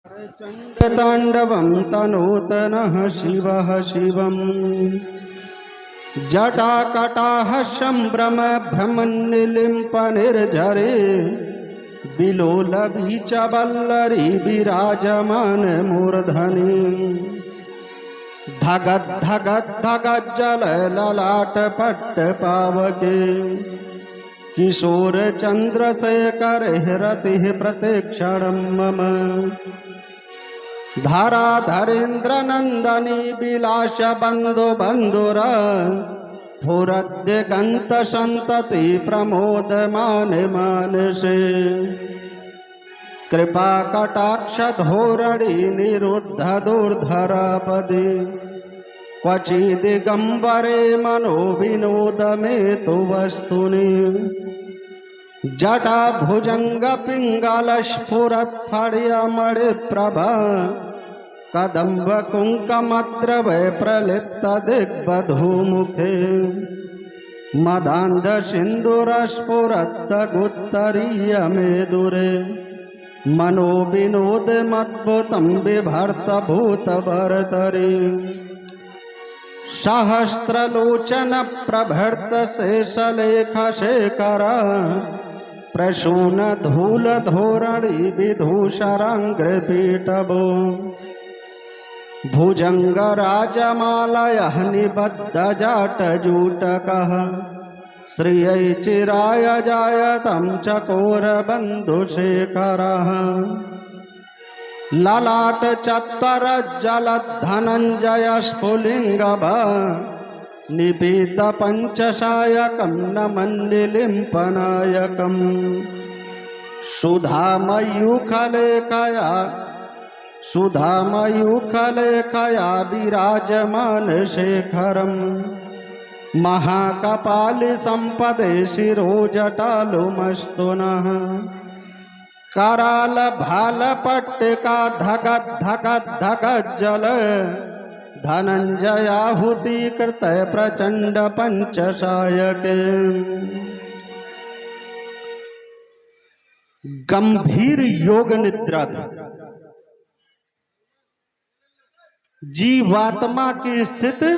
चण्डताण्डवं तनूतनः शिवः शिवम् जटाकटाः सम्भ्रमभ्रमन्निलिम्पनिर्झरे विलोलबीचवल्लरी विराजमान मूर्धनि धगद्धगद्धगज्जल ललाटपट्टपावके किशोर चन्द्रशेखर रतिः प्रतिक्षणं मम धाराधरेन्द्र नंदनी विलास बंधु बंधुर फुरद्यगंत संतति प्रमोद मान मानसे कृपा कटाक्ष धोरणी निरुद्ध दुर्धरा पदे क्वचि दिगंबरे मनो विनोद में तो वस्तुनि जटा भुजंग पिंगल स्फुरत फड़ियमणि प्रभा कदम्ब कुंकमद्रवय प्रलिप्त दिग्बधू मुखे मदांध सिंदूर स्फुरत गुत्तरीय मेदुरे मनो विनोद मद्भुतं बिभर्त भूत भरतरी सहस्त्रलोचन प्रभृत शेषलेख शेखर प्रसून धूल धोरणी विधूषरांग्रपीठभो भुजंग राजमालय निबद्ध जाटजूटकः श्रियै चिराय जायतं चकोर बंधुशेखरः ललाट चत्वर जलधनंजय स्फुलिंगभ निपीत पंचसायकं नमन्निलिम्पनायकं सुधामयूखलेखया विराजमान शेखरं महाकपालि संपदे शिरोजटालुमस्तुनः कराल भाल पट्टिका धगत धगत धगत जल धनंजयाहुति कृत प्रचंड पंचसायके गंभीर योग निद्रा जीवात्मा की स्थिति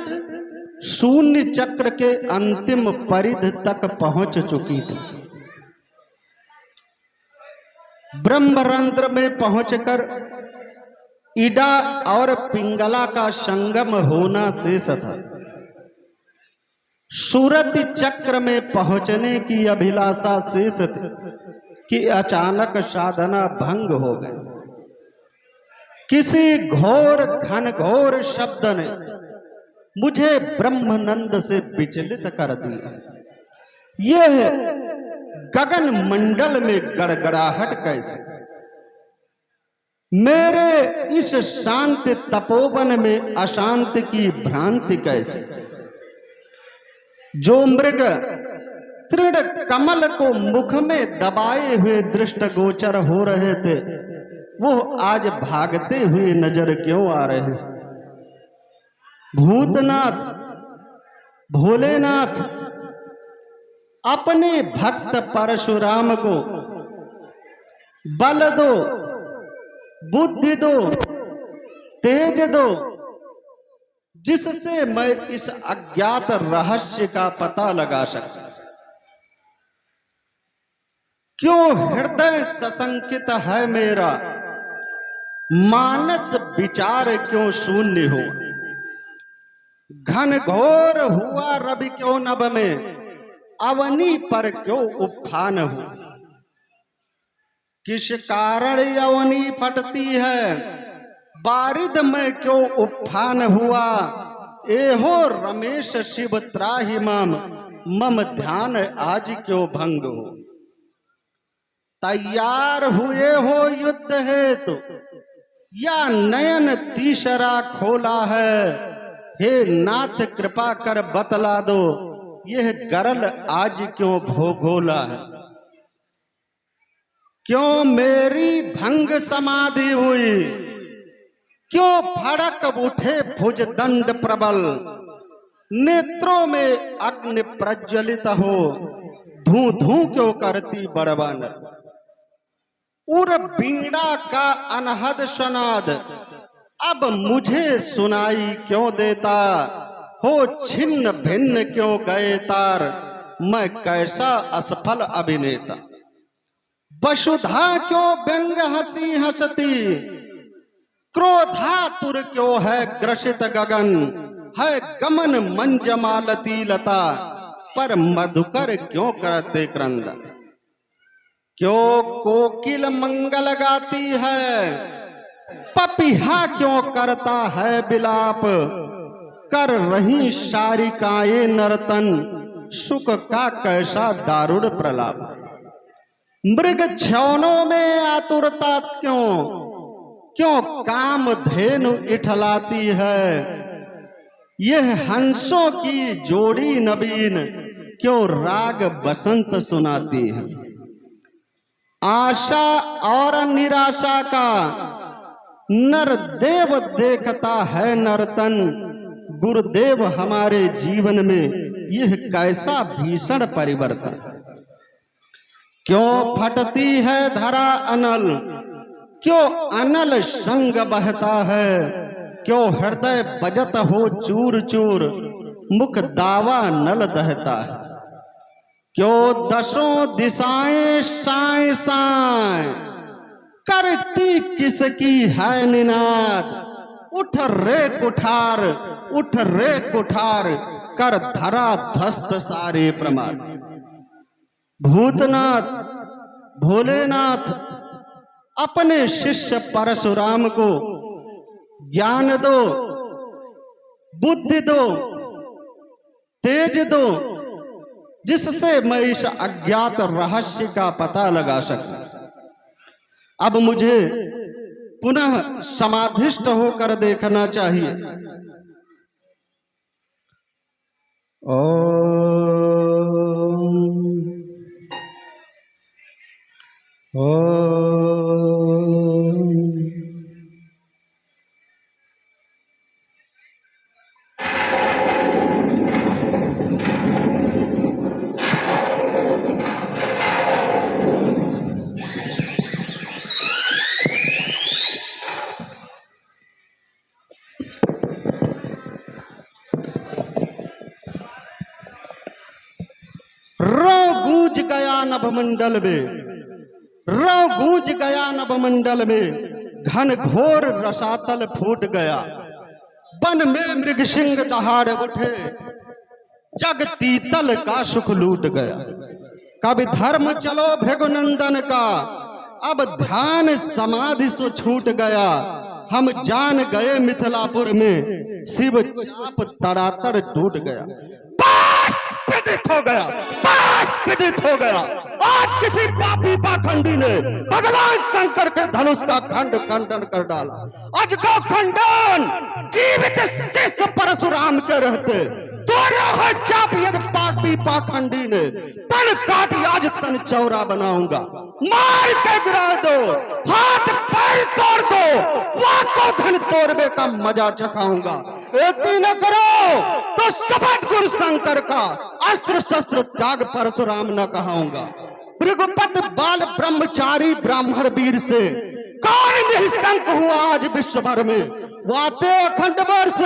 शून्य चक्र के अंतिम परिध तक पहुंच चुकी थी। ब्रह्मरंध्र में पहुंचकर इडा और पिंगला का संगम होना शेष था। सूरत चक्र में पहुंचने की अभिलाषा शेष थी कि अचानक साधना भंग हो गई। किसी घोर घनघोर शब्द ने मुझे ब्रह्मानंद से विचलित कर दिया। यह गगन मंडल में गड़गड़ाहट कैसे, मेरे इस शांति तपोवन में अशांति की भ्रांति कैसे। जो मृग तृण कमल को मुख में दबाए हुए दृष्ट गोचर हो रहे थे, वो आज भागते हुए नजर क्यों आ रहे हैं। भूतनाथ भोलेनाथ अपने भक्त परशुराम को बल दो, बुद्धि दो, तेज दो, जिससे मैं इस अज्ञात रहस्य का पता लगा सकूं। क्यों हृदय सशंकित है मेरा, मानस विचार क्यों शून्य हो। घन घोर हुआ रवि क्यों नभ में, अवनी पर क्यों उफान हो। किस कारण अवनी फटती है, बारिद में क्यों उफान हुआ। एहो रमेश शिव त्राहि माम, मम ध्यान आज क्यों भंग हो। तैयार हुए हो युद्ध हेतु, या नयन तीसरा खोला है। हे नाथ कृपा कर बतला दो, यह गरल आज क्यों भोगोला है। क्यों मेरी भंग समाधि हुई, क्यों फड़क उठे भुज दंड प्रबल। नेत्रों में अग्नि प्रज्वलित हो, धू धू क्यों करती बड़बन। उर बीड़ा का अनहद शनाद अब मुझे सुनाई क्यों देता, हो छिन्न भिन्न क्यों गए तार, मैं कैसा असफल अभिनेता। वसुधा क्यों व्यंग हंसी हंसती, क्रोधातुर क्यों है ग्रसित गगन, है गमन मंजमालती लता, पर मधुकर क्यों करते क्रंदन। क्यों कोकिल मंगल गाती है, पपीहा क्यों करता है बिलाप, कर रही शारिकाएं नर्तन, सुख का कैसा दारुण प्रलाप। मृग छौनों में आतुरता क्यों, क्यों काम धेनु इठलाती है, यह हंसों की जोड़ी नवीन, क्यों राग बसंत सुनाती है। आशा और निराशा का नर देव देखता है नर्तन, गुरुदेव हमारे जीवन में यह कैसा भीषण परिवर्तन। क्यों फटती है धरा अनल, क्यों अनल संग बहता है, क्यों हृदय बजत हो चूर चूर, मुख दावा नल दहता है। क्यों दसों दिशाएं साए साए, करती किसकी है निनाद, उठ रे कुठार, उठ रे कुठार, कर धरा ध्वस्त सारे प्रमाद। भूतनाथ भोलेनाथ अपने शिष्य परशुराम को ज्ञान दो, बुद्धि दो, तेज दो, जिससे मैं इस अज्ञात रहस्य का पता लगा सकूं। अब मुझे पुनः समाधिष्ट होकर देखना चाहिए। गूंज गया नभमंडल में, गूंज गया नभमंडल में, घन घोर रसातल फूट गया, वन में मृग सिंह दहाड़ उठे, जग तीतल का सुख लूट गया। कभी धर्म चलो भृगुनंदन का, अब ध्यान समाधि से छूट गया, हम जान गए मिथिलापुर में शिव चाप तड़ातड़ टूट गया। विदित हो गया, बस विदित हो गया। आज किसी पापी पाखंडी ने भगवान शंकर के धनुष का खंड खंडन कर डाला। आज का खंडन जीवित शिष्य परशुराम के रहते तोड़े चाप यदि पापी पाखंडी ने तन काट, आज तन चौरा बनाऊंगा, मार के गिरा दो, हाथ पैर तोड़ दो, वाको धन तोड़ने का मजा चखाऊंगा। इतनी न करो तो शपथ गुरु शंकर का अस्त्र शस्त्र त्याग परशुराम न कहाऊंगा। भृगुपत बाल ब्रह्मचारी ब्राह्मण वीर से कौन निःशंक हुआ आज विश्व भर में, वाते अखंड वर्ष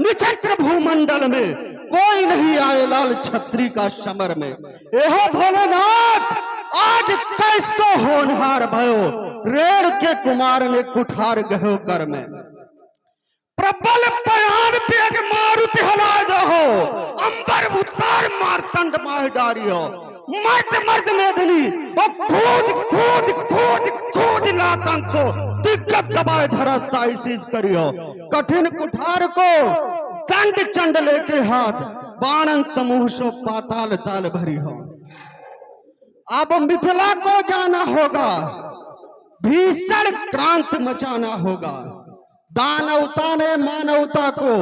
निछत्र भूमंडल में, कोई नहीं आए लाल छत्री का समर में। एहो भोलेनाथ आज कैसो होनहार भयो, रेण के कुमार ने कुठार गहो कर में। प्रबल पयान पेग मारुति हला दहो, अंबर उतार मारतंड माह डारियो, मर्द मर्द मेदनी और कूद कूद कूद कूद लातंसो दिग्गत दबाए धरा साइसिस करियो। कठिन कुठार को चंड चंड लेके हाथ, बाणन समूह सो पाताल ताल भरी हो। अब मिथिला को जाना होगा, भीषण क्रांति मचाना होगा। दानवता ने मानवता को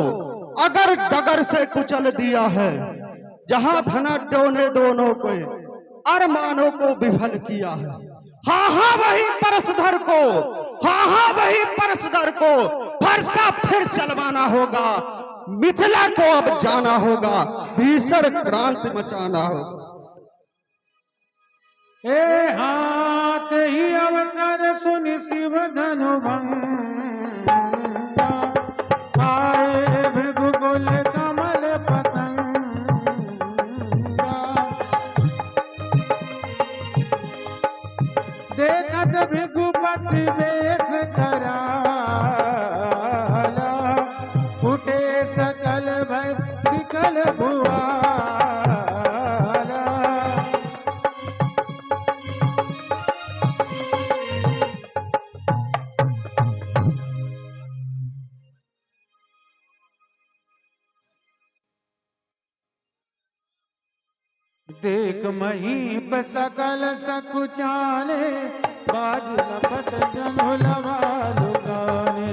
अगर डगर से कुचल दिया है, जहां धनाढ्यों ने दोनों को अरमानों को विफल किया है। हाँ हाँ वही परसधर को, हाँ हाँ वही परसधर को फरसा फिर चलवाना होगा। मिथिला को अब जाना होगा, भीषण क्रांति मचाना होगा। ए हाथ ही अवसर सुनि शिव धनु भंगा आए भृगुकुल कमल पतंगा देखत भृगुपति वेश कराला फूटे सकल भय विकल भुआला देख महीप सकल सकुचाने बाज लपट जमुलवा लुगाने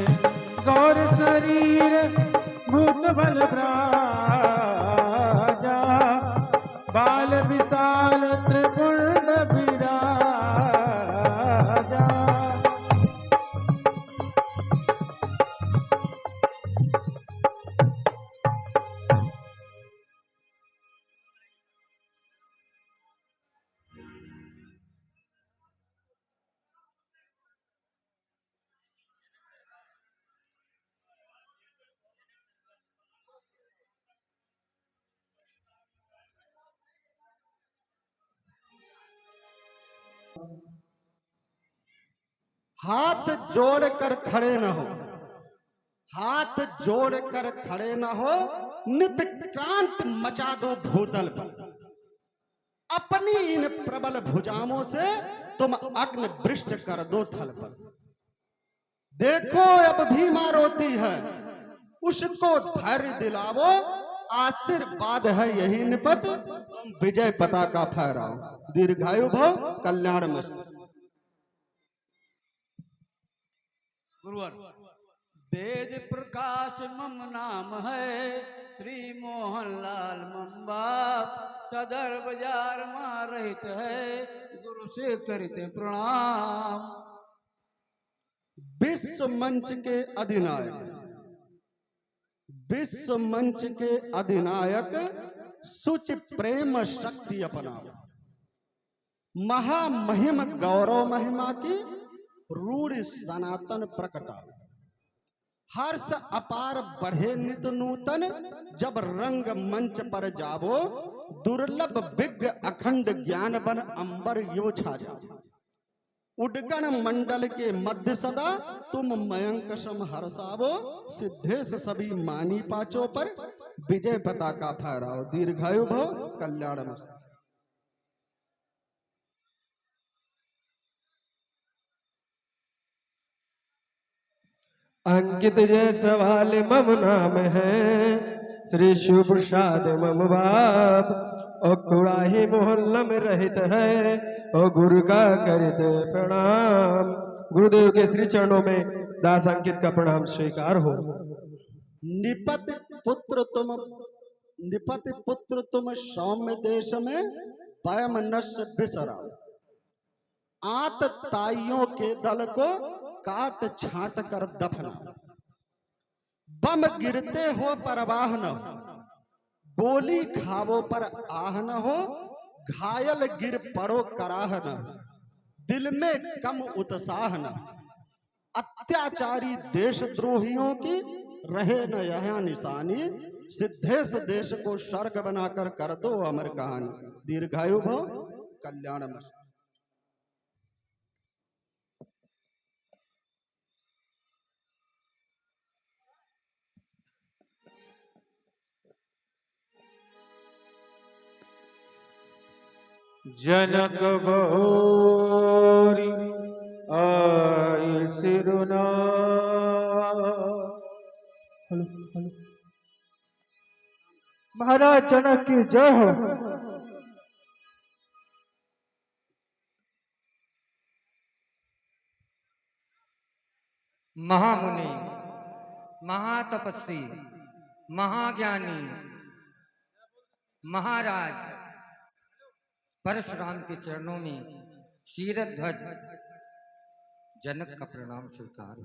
गौर शरीर भूत बल ब्राजा बाल विशाल त्रिपुंड विराजा हाथ जोड़कर खड़े न हो, हाथ जोड़कर खड़े न हो, नित क्रांत मचा दो भूतल पर। अपनी इन प्रबल भुजाओं से तुम अग्नि वृष्ट कर दो थल पर। देखो अब भीमा रोती है, उसको धैर्य दिलावो, आशीर्वाद है यही निपत, तुम विजय पताका फहराओ। दीर्घायु भव, कल्याण मस्त। गुरुवर तेज प्रकाश मम नाम है, श्री मोहन लाल मम बाप, सदर बाजार मां रहित है, गुरु से करते प्रणाम। विश्व मंच के अधिनायक, विश्व मंच के अधिनायक, सुच प्रेम शक्ति अपनाओ। महामहिम गौरव महिमा की रूढ़ सनातन प्रकटाओ। हर्ष अपार बढ़े नित नूतन, जब रंग मंच पर जावो, दुर्लभ विज्ञ अखंड ज्ञान बन अंबर यो छा जाओ। उडगण मंडल के मध्य सदा तुम मयंक सम हर्षावो, सिद्धेश सभी मानी पाचों पर विजय पताका फहराओ। दीर्घायु भव, कल्याण मस्त। अंकित जय सवाल मम नाम है, श्री शिव प्रसाद मम बाप, और कुड़ाही मोहल्ला में रहत है, और गुरु का करत प्रणाम। गुरुदेव के श्री चरणों में दास अंकित का प्रणाम स्वीकार हो। निपत पुत्र तुम सौम्य देश में पयम नश्य बिसराओ। आत ताइयों के दल को काट छांट कर दफनाओ। बम गिरते हो परवाह न हो, गोली खावो पर आह न हो, घायल गिर पड़ो कराह न हो, दिल में कम उत्साह न हो। अत्याचारी देशद्रोहियों की रहे न यहाँ निशानी, सिद्धेश देश को स्वर्ग बनाकर कर दो अमर कहानी। दीर्घायु भव, कल्याण मस्त। जनक बहुरी आई सिरुना। महाराज जनक की जय हो। महामुनि, महातपस्वी, महाज्ञानी महाराज परशुराम के चरणों में शीरध्वज जनक का प्रणाम स्वीकार।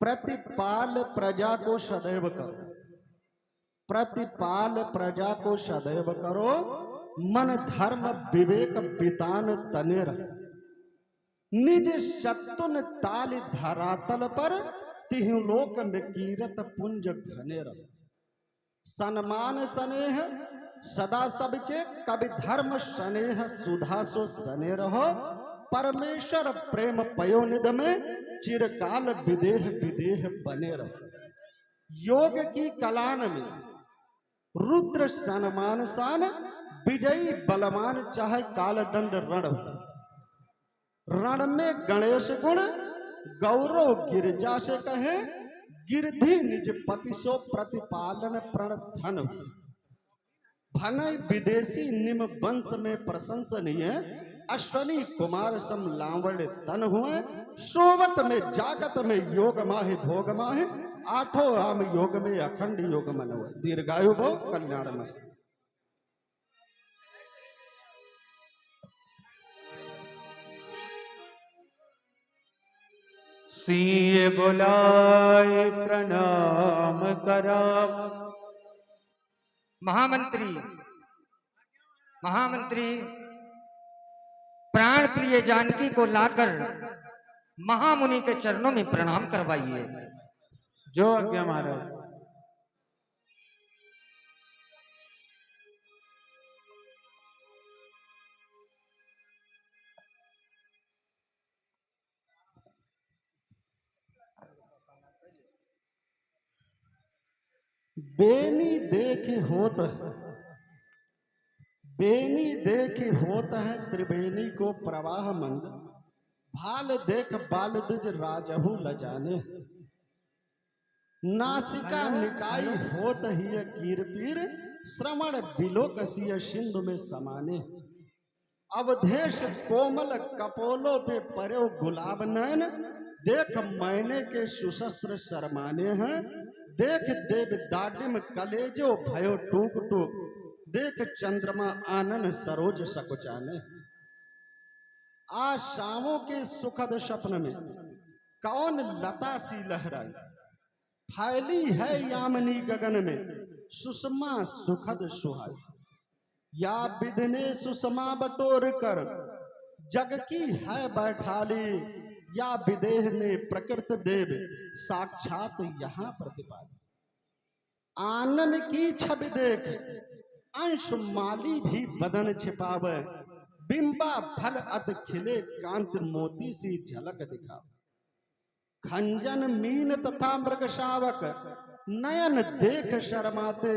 प्रतिपाल प्रजा को सदैव करो, प्रतिपाल प्रजा को सदैव करो, मन धर्म विवेक बितान तने रहो। निज शत्रुन ताल धरातल पर तिहु लोक में कीरत पुंज घने रहो। सन्मान स्नेह सदा सबके, कवि धर्म स्नेह सुधा सो सने रहो। परमेश्वर प्रेम पयोनिध में चिरकाल विदेह विदेह बने रहो। योग की कलान में रुद्र सन्मान सान, विजयी बलवान चाहे कालदंड रण हो। रण में गणेश गुण गौरव गिरजा से कहे, गिरधि निज पति सो प्रतिपालन प्रण धन हो। भनय विदेशी निम वंश में प्रशंसनीय, अश्वनी कुमार सम लावण तन हुए। सोवत में जागत में योग माहे भोग माहे, आठों आम योग में अखंड योग मन हुए। दीर्घायु भव कल्याण मस्त। सिय बुलाए प्रणाम करा। महामंत्री प्राण प्रिय जानकी को लाकर महामुनि के चरणों में प्रणाम करवाइए। जो आज्ञा महाराज। बेनी देख होत है, बेनी देख होत है त्रिवेणी को प्रवाह मंद। भाल देख बाल दुज राजहु लजाने, नासिका निकाई होत ही कीर पीर। श्रवण बिलोकसीय सिंधु में समाने, अवधेश कोमल कपोलों पे पर्यो गुलाब नयन। देख मैंने के सुशस्त्र शर्माने हैं, देख देव दाडिम कलेजो भयो टूक टूक। देख चंद्रमा आनन सरोज सकुचाने। आशाओं के सुखद स्वप्न में कौन लता सी लहराई। फैली है यामिनी गगन में सुषमा सुखद सुहाई। या विधने सुषमा बटोर कर जग की है बैठाली। या विदेह ने प्रकृत देव साक्षात यहाँ प्रतिपाली। आनन की छवि देख अंश माली भी बदन छिपावे। बिंबा फल अत खिले कांत मोती सी झलक दिखावे। खंजन मीन तथा मृग शावक नयन देख शर्माते।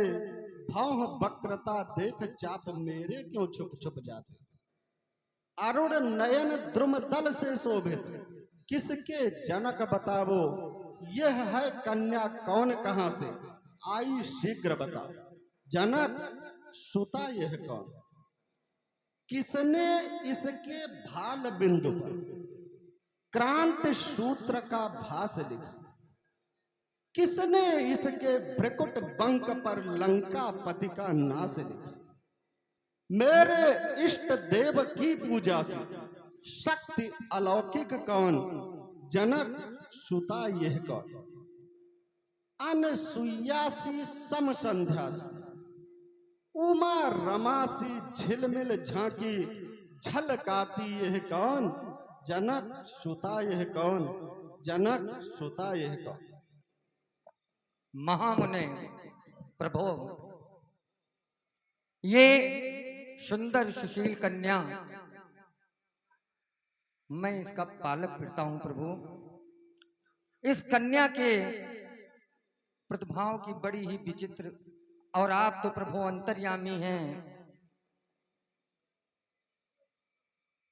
भौह वक्रता देख चाप मेरे क्यों छुप छुप जाते। अरुण नयन द्रुम दल से शोभित किसके जनक बतावो। यह है कन्या कौन कहां से आई शीघ्र बता। जनक सुता यह कौन, किसने इसके भाल बिंदु पर क्रांत सूत्र का भास लिखा। किसने इसके भ्रकुट बंक पर लंका पति का नाश लिखा। मेरे इष्ट देव की पूजा से शक्ति अलौकिक कौन। जनक सुता यह कौन, अनसुईयासी सम संध्या से उमा रमासी झिलमिल झांकी झलकाती यह कौन। जनक सुता यह कौन, जनक सुता यह कौन। महामुने प्रभो, ये सुंदर सुशील कन्या, मैं इसका पालक फिरता हूं प्रभु। इस कन्या के प्रतिभाओं की बड़ी ही विचित्र, और आप तो प्रभु अंतर्यामी हैं।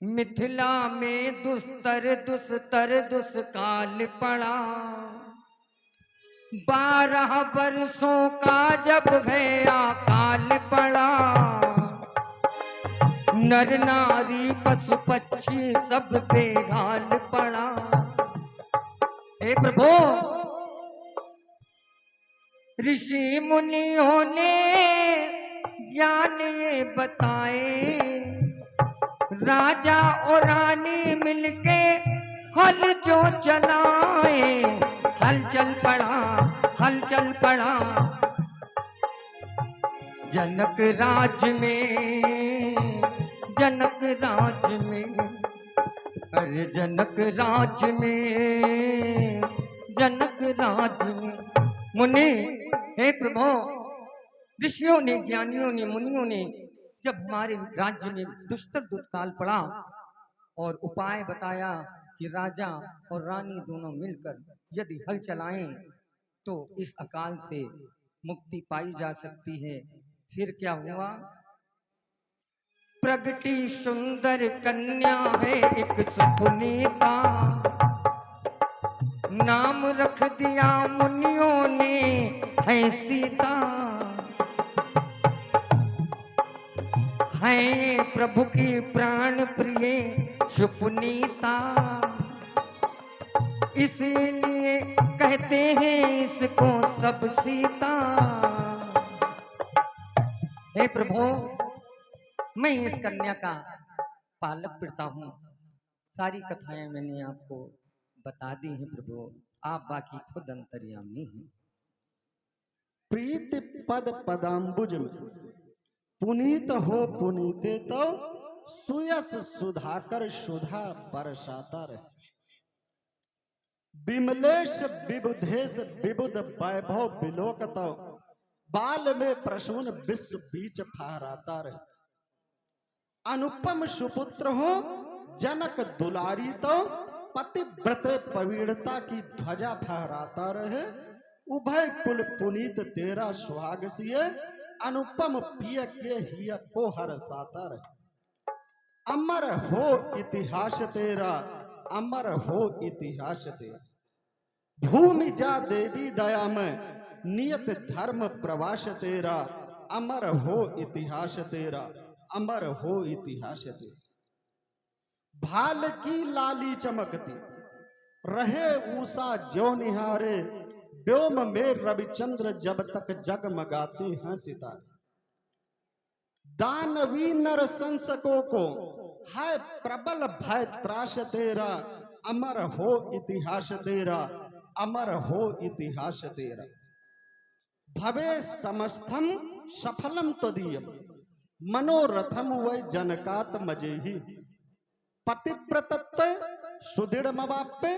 मिथिला में दुस्तर दुष्काल पड़ा। 12 वर्षों का जब गया काल पड़ा। नर नारी पशु पक्षी सब बेहाल पड़ा। हे प्रभु, ऋषि मुनियों ने ज्ञान ये बताए। राजा और रानी मिलके हल जो चलाए। हलचल पड़ा जनक राज में अरे जनक राज में, जनक राज में मुनि, हे प्रभु, ऋषियों ने, ज्ञानियों ने, मुनियों ने जब हमारे राज्य में दुष्तर दुष्काल पड़ा और उपाय बताया कि राजा और रानी दोनों मिलकर यदि हल चलाएं तो इस अकाल से मुक्ति पाई जा सकती है। फिर क्या हुआ? प्रगति सुंदर कन्या है एक सुपुनीता, नाम रख दिया मुनियों ने है सीता। है प्रभु की प्राण प्रिय सुपुनीता, इसीलिए कहते हैं इसको सब सीता। हे प्रभु, मैं इस कन्या का पालक पिता हूँ। सारी कथाएं मैंने आपको बता दी हैं प्रभु, आप बाकी खुद अंतर्यामी हैं। प्रीति पद पदाम्बुज में पुनीत हो पुनीते तो सुयस सुधाकर सुधा बरसाता रहे। विमलेश विबुधेश विबुध वैभव विलोकत बाल में प्रसून विश्व बीच फहराता रहे। अनुपम सुपुत्र हो जनक दुलारी तो पतिव्रत पवित्रता की ध्वजा फहराता रहे। उभय कुल पुनीत तेरा सुहाग सिए अनुपम पिय के हिय को हरसाता रहे। अमर हो इतिहास तेरा, अमर हो इतिहास तेरा। भूमि जा देवी दया में नियत धर्म प्रवास तेरा, अमर हो इतिहास तेरा, अमर हो इतिहास तेरा। भाल की लाली चमकती रहे उषा ज्यो निहारे, व्योम में रविचंद्र जब तक जगमगाते हैं सितारे। दानवी नर संसकों को है प्रबल भय त्रास तेरा, अमर हो इतिहास तेरा, अमर हो इतिहास तेरा। भवे समस्तम सफलम तदीयम मनोरथम वै जनकात मजेहि। पतिव्रतत्व सुदृढ़ मवाप्य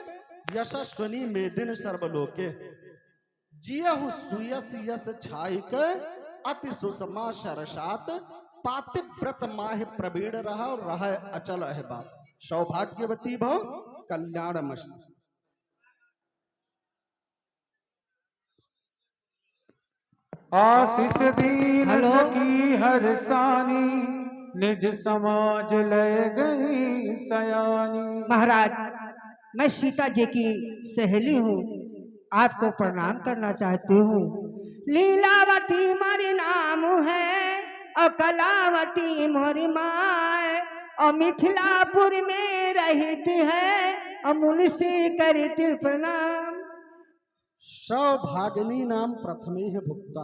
यशस्वनी मेदिन सर्वलोके। जियहु सुयस यस छाइक अति सुषमा सरसात, पातिव्रत माह प्रवीण रह अचल है बात। सौभाग्यवती भव कल्याणमस्तु। आशीष दीन सकी हर सानी, निज समाज लय गई सयानी। महाराज, मैं सीता जी की सहेली हूँ, आपको प्रणाम करना चाहती हूँ। लीलावती मोरी नाम है और कलावती मोरी माँ, और मिथिलापुर में रहती है और मुंशी करती प्रणाम। सौभागिनी नाम प्रथमे है भुक्ता,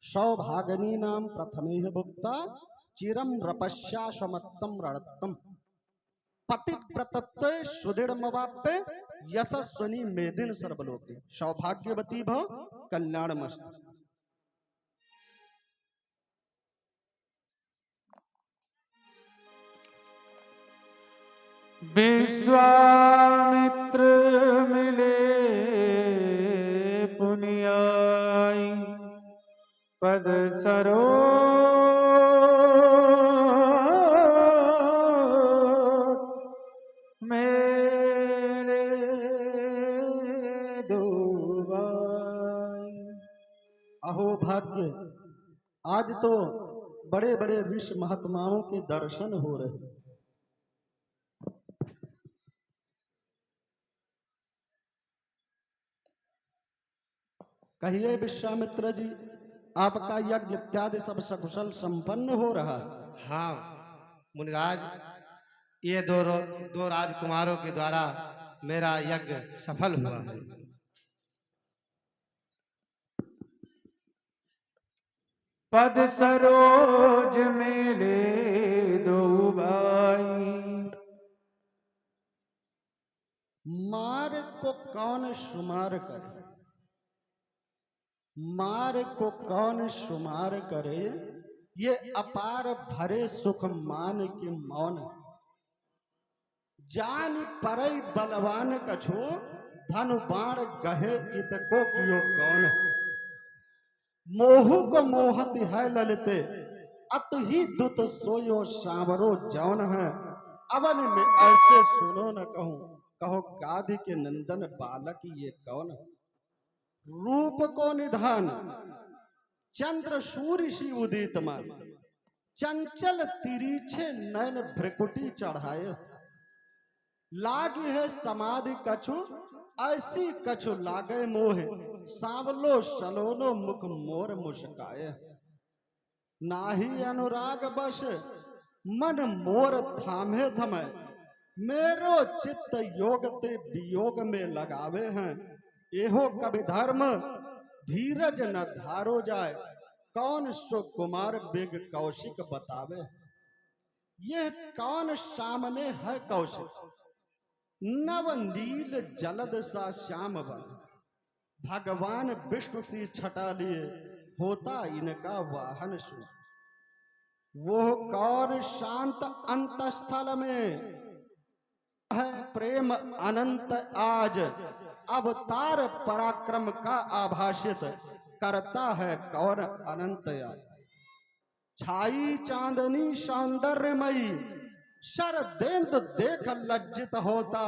सौभागिनी नाम प्रथमे है भुक्ता। चिरम रपस्या समत्तम रणत्तम, पतिव्रतत्व सुदृढ़ मवाप्य यशस्वनी मेदिन सर्वलोके। सौभाग्यवती भव कल्याणमस्तु। विश्वामित्र मिले पुनियाई, पद सरोज मेरे दुबाई। अहो भाग्य, आज तो बड़े बड़े ऋषि महात्माओं के दर्शन हो रहे। कहिए विश्वामित्र जी, आपका यज्ञ इत्यादि सब सकुशल संपन्न हो रहा है? हाँ मुनिराज, ये दो राजकुमारों के द्वारा मेरा यज्ञ सफल हुआ है। पद सरोज मेले दो भाई, मार को कौन शुमार करे, मार को कौन शुमार करे। ये अपार भरे सुख मान के मौन, जान परई बलवान कछु धनु बाण गहे इतको कियो कौन। मोहु को मोहत है ललिते अतु ही दुत सोयो सांवरो जौन है। अवन में ऐसे सुनो न कहूं कहो गाधि के नंदन बालक ये कौन। रूप को निधान चंद्र सूर्य सी उदित मान चंचल तिरीछे नयन भ्रकुटी चढ़ाए। लागी है समाधि कछु ऐसी कछु लागे मोहे सांवलो सलोनो मुख मोर मुस्काए। नाही अनुराग बस मन मोर थामे थमे मेरो चित्त योग ते वियोग में लगावे हैं। एहो कवि धर्म धीरज न धारो जाए कौन सो कुमार बेग कौशिक बतावे। यह कौन सामने है कौशिक नव नील जलद सा श्याम बन। भगवान विष्णु सी छटा लिए होता इनका वाहन सु। वो कौन शांत अंतस्थल में है प्रेम अनंत आज। अवतार पराक्रम का आभाषित करता है कौन अनंत आज। छाई चांदनी सौंदर्यमयी शरदेंदु देख लज्जित होता।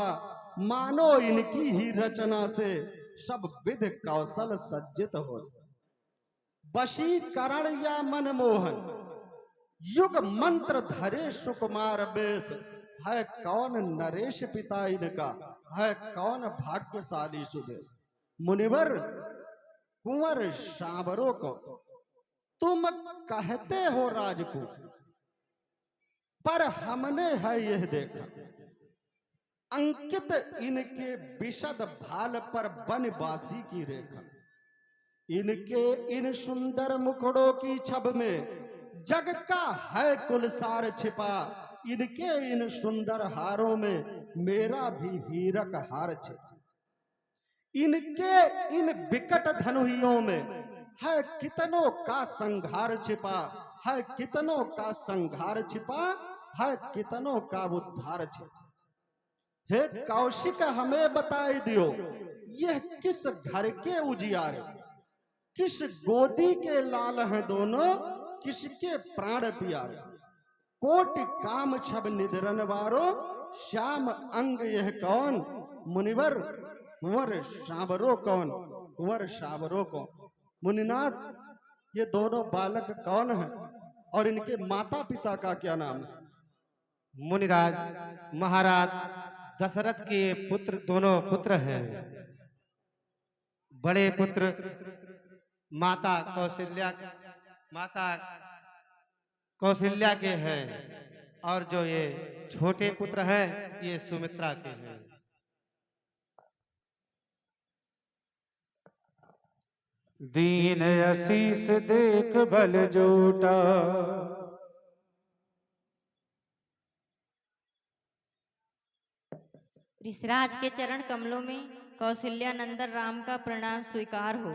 मानो इनकी ही रचना से सब विध कौशल सज्जित होता। वशीकरण या मनमोहन युग मंत्र धरे सुकुमार बेस। है कौन नरेश पिता इनका है कौन भाग्यशाली सुदेश। मुनिवर कुंवर सांवरों को तुम कहते हो राजकूट पर हमने है यह देखा। अंकित इनके विशद भाल पर बनवासी की रेखा। इनके इन सुंदर मुखड़ों की छब में जग का है कुलसार छिपा। इनके इन सुंदर हारों में मेरा भी हीरक हार छिपा। इनके इन विकट धनुहियों में है कितनों का संघार छिपा। है कितनों का संघार छिपा है कितनों का उद्धार छिपा। हे कौशिक हमें बताए दियो यह किस घर के उजियारे। किस गोदी के लाल हैं दोनों किसके प्राण प्यारे। कोटि काम छब निधरन वारो श्याम अंग यह कौन। मुनिवर कुंवर सांवरो कौन कुंवर सांवरो कौन। मुनिनाथ ये दोनों बालक कौन हैं और इनके माता पिता का क्या नाम है। मुनिराज महाराज दशरथ के पुत्र दोनों पुत्र हैं। बड़े पुत्र माता कौशल्या के हैं और जो ये छोटे पुत्र हैं ये सुमित्रा के हैं। दीन आशीष देख बल जोटा ऋषराज के चरण कमलों में कौशल्या नंदन राम का प्रणाम स्वीकार हो।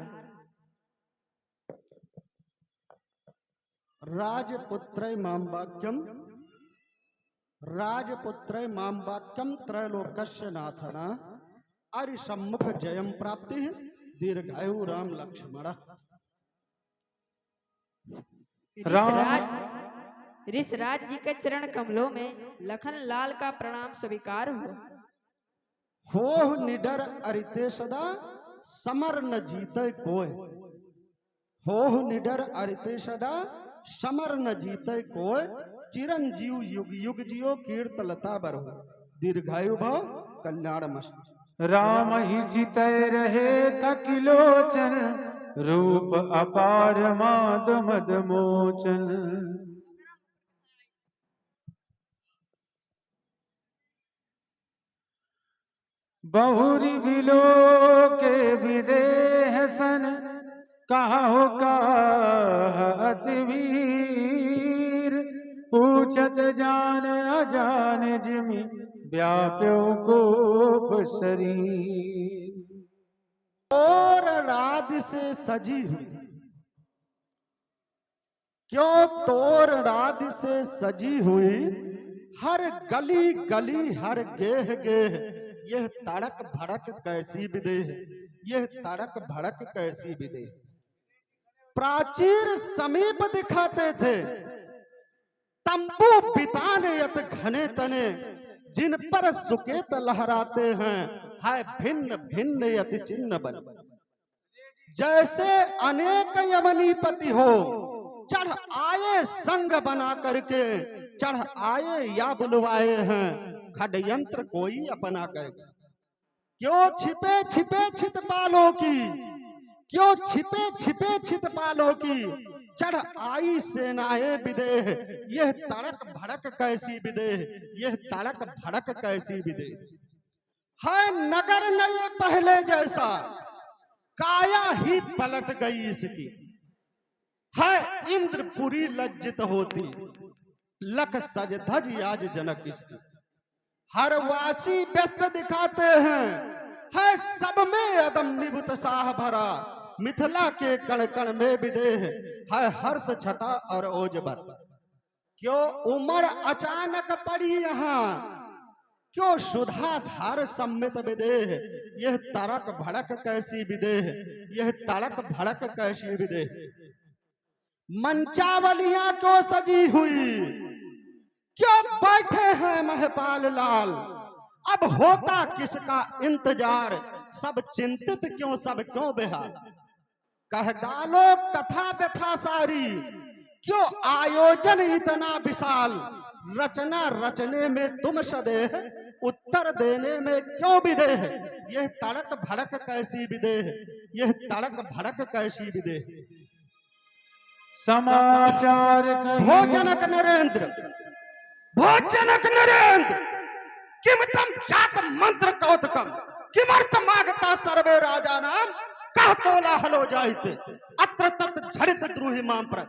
राजपुत्र माम वाक्यम त्रैलोकस्य नाथना अरि सम्मुख जयम प्राप्ति दीर्घायु राम लक्ष्मण। ऋषराज जी के चरण कमलों में लखन लाल का प्रणाम स्वीकार हो निडर अरिते सदा समर न जीते कोय। हो निडर अरिते सदा समर न जीते कोय। चिरंजीव युग युग जियो कीर्तलता बरहो दीर्घायु भव कल्याण मस्त। राम ही जीते रहे थकिलोचन रूप अपार माद मद मोचन। बहुरी बिलो के विदेह सन कहो अति वीर। पूछत जान अजान जिमि व्याप्यो गोप शरीर। और राध से सजी हुई क्यों तोर राध से सजी हुई हर गली गली हर गेह गेह यह तड़क भड़क कैसी विदेह, यह तड़क भड़क कैसी विदेह। प्राचीर समीप दिखाते थे, तंबू बिताने यत घने तने, जिन पर सुकेत लहराते हैं, है भिन्न भिन्न यति चिन्ह बन। जैसे अनेक यमनीपति हो, चढ़ आए संग बना करके, चढ़ आए या बुलवाए हैं, खडयंत्र कोई अपना करके। क्यों छिपे छिपे छितपालों की, क्यों छिपे छिपे छितपालों की, चढ़ आई सेनाएं विदेह, यह तड़क भड़क कैसी विदेह, यह तड़क भड़क कैसी विदेह। है नगर नए पहले जैसा, काया ही पलट गई इसकी। है इंद्रपुरी लज्जित होती, लख सज धज आज जनक इसकी। हर वासी व्यस्त दिखाते हैं, है सब में अदम निभुत साह भरा, मिथिला के कण कण में विदेह, है हर्ष छटा और ओजबर। क्यों उमड़ अचानक पड़ी यहाँ, क्यों सुधा धार सम्मित विदेह, यह तड़क भड़क कैसी विदेह, यह तड़क भड़क कैसी विदेह। मंचावलियां क्यों सजी हुई, क्यों बैठे हैं महपाल लाल, अब होता किसका इंतजार, सब चिंतित क्यों सब क्यों बेहाल। कह डालो कथा व्यथा सारी, क्यों आयोजन इतना विशाल, रचना रचने में तुम सदेह, उत्तर देने में क्यों विदेह, यह तड़क भड़क कैसी विदेह, यह तड़क भड़क कैसी विदेह। समाचार भोजनक नरेंद्र, भोजनक नरेंद्र, किम तम जात मंत्र कौतकम, किमर्थ मागता सर्वे राजा नाम, कह कोलाहलो जाहिते, अत्र तत् झड़ित द्रोही माम पर।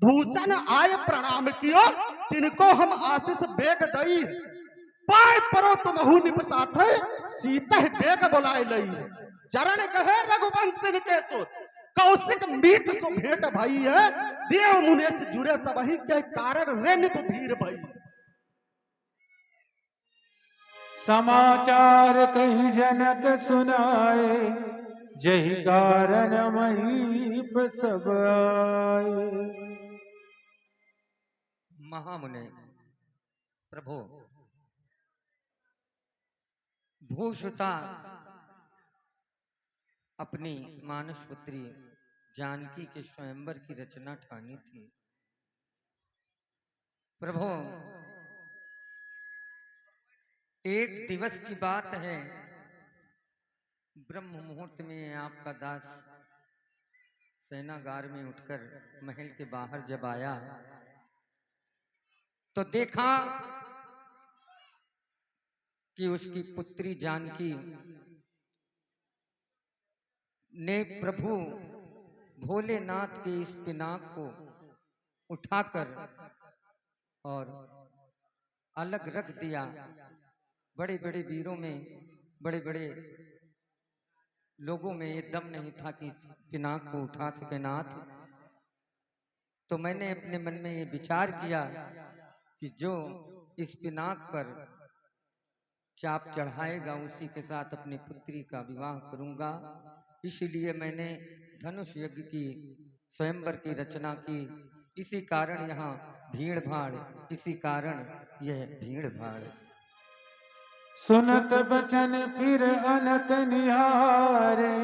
भूषण आय प्रणाम कियो, तिनको हम आशीष बेग दई, पाए परो तुमहु निपसाथ, सीतह बेग बुलाए लई। चरण कहे रघुवंश के सुत, कौशिक मीत सो भेंट भई है, देव मुनेश जुरे सबहि के कारण रे निप भीर भई। समाचार कही जनक सुनाए, जही कारण महीप सब आए। महामुने प्रभु, भूषुता अपनी मानस पुत्री जानकी के स्वयंवर की रचना ठानी थी। प्रभु, एक दिवस की बात है, ब्रह्म मुहूर्त में आपका दास सेनागार में उठकर महल के बाहर जब आया तो देखा कि उसकी पुत्री जानकी ने प्रभु भोलेनाथ के इस पिनाक को उठाकर और अलग रख दिया। बड़े बड़े वीरों में, बड़े बड़े लोगों में ये दम नहीं था कि इस पिनाक को उठा सके नाथ। तो मैंने अपने मन में ये विचार किया कि जो इस पिनाक पर चाप चढ़ाएगा उसी के साथ अपनी पुत्री का विवाह करूंगा। इसलिए मैंने धनुष यज्ञ की, स्वयंवर की रचना की। इसी कारण यहाँ भीड़ भाड़, इसी कारण यह भीड़ भाड़। सुनत बचन फिर अनत निहारे,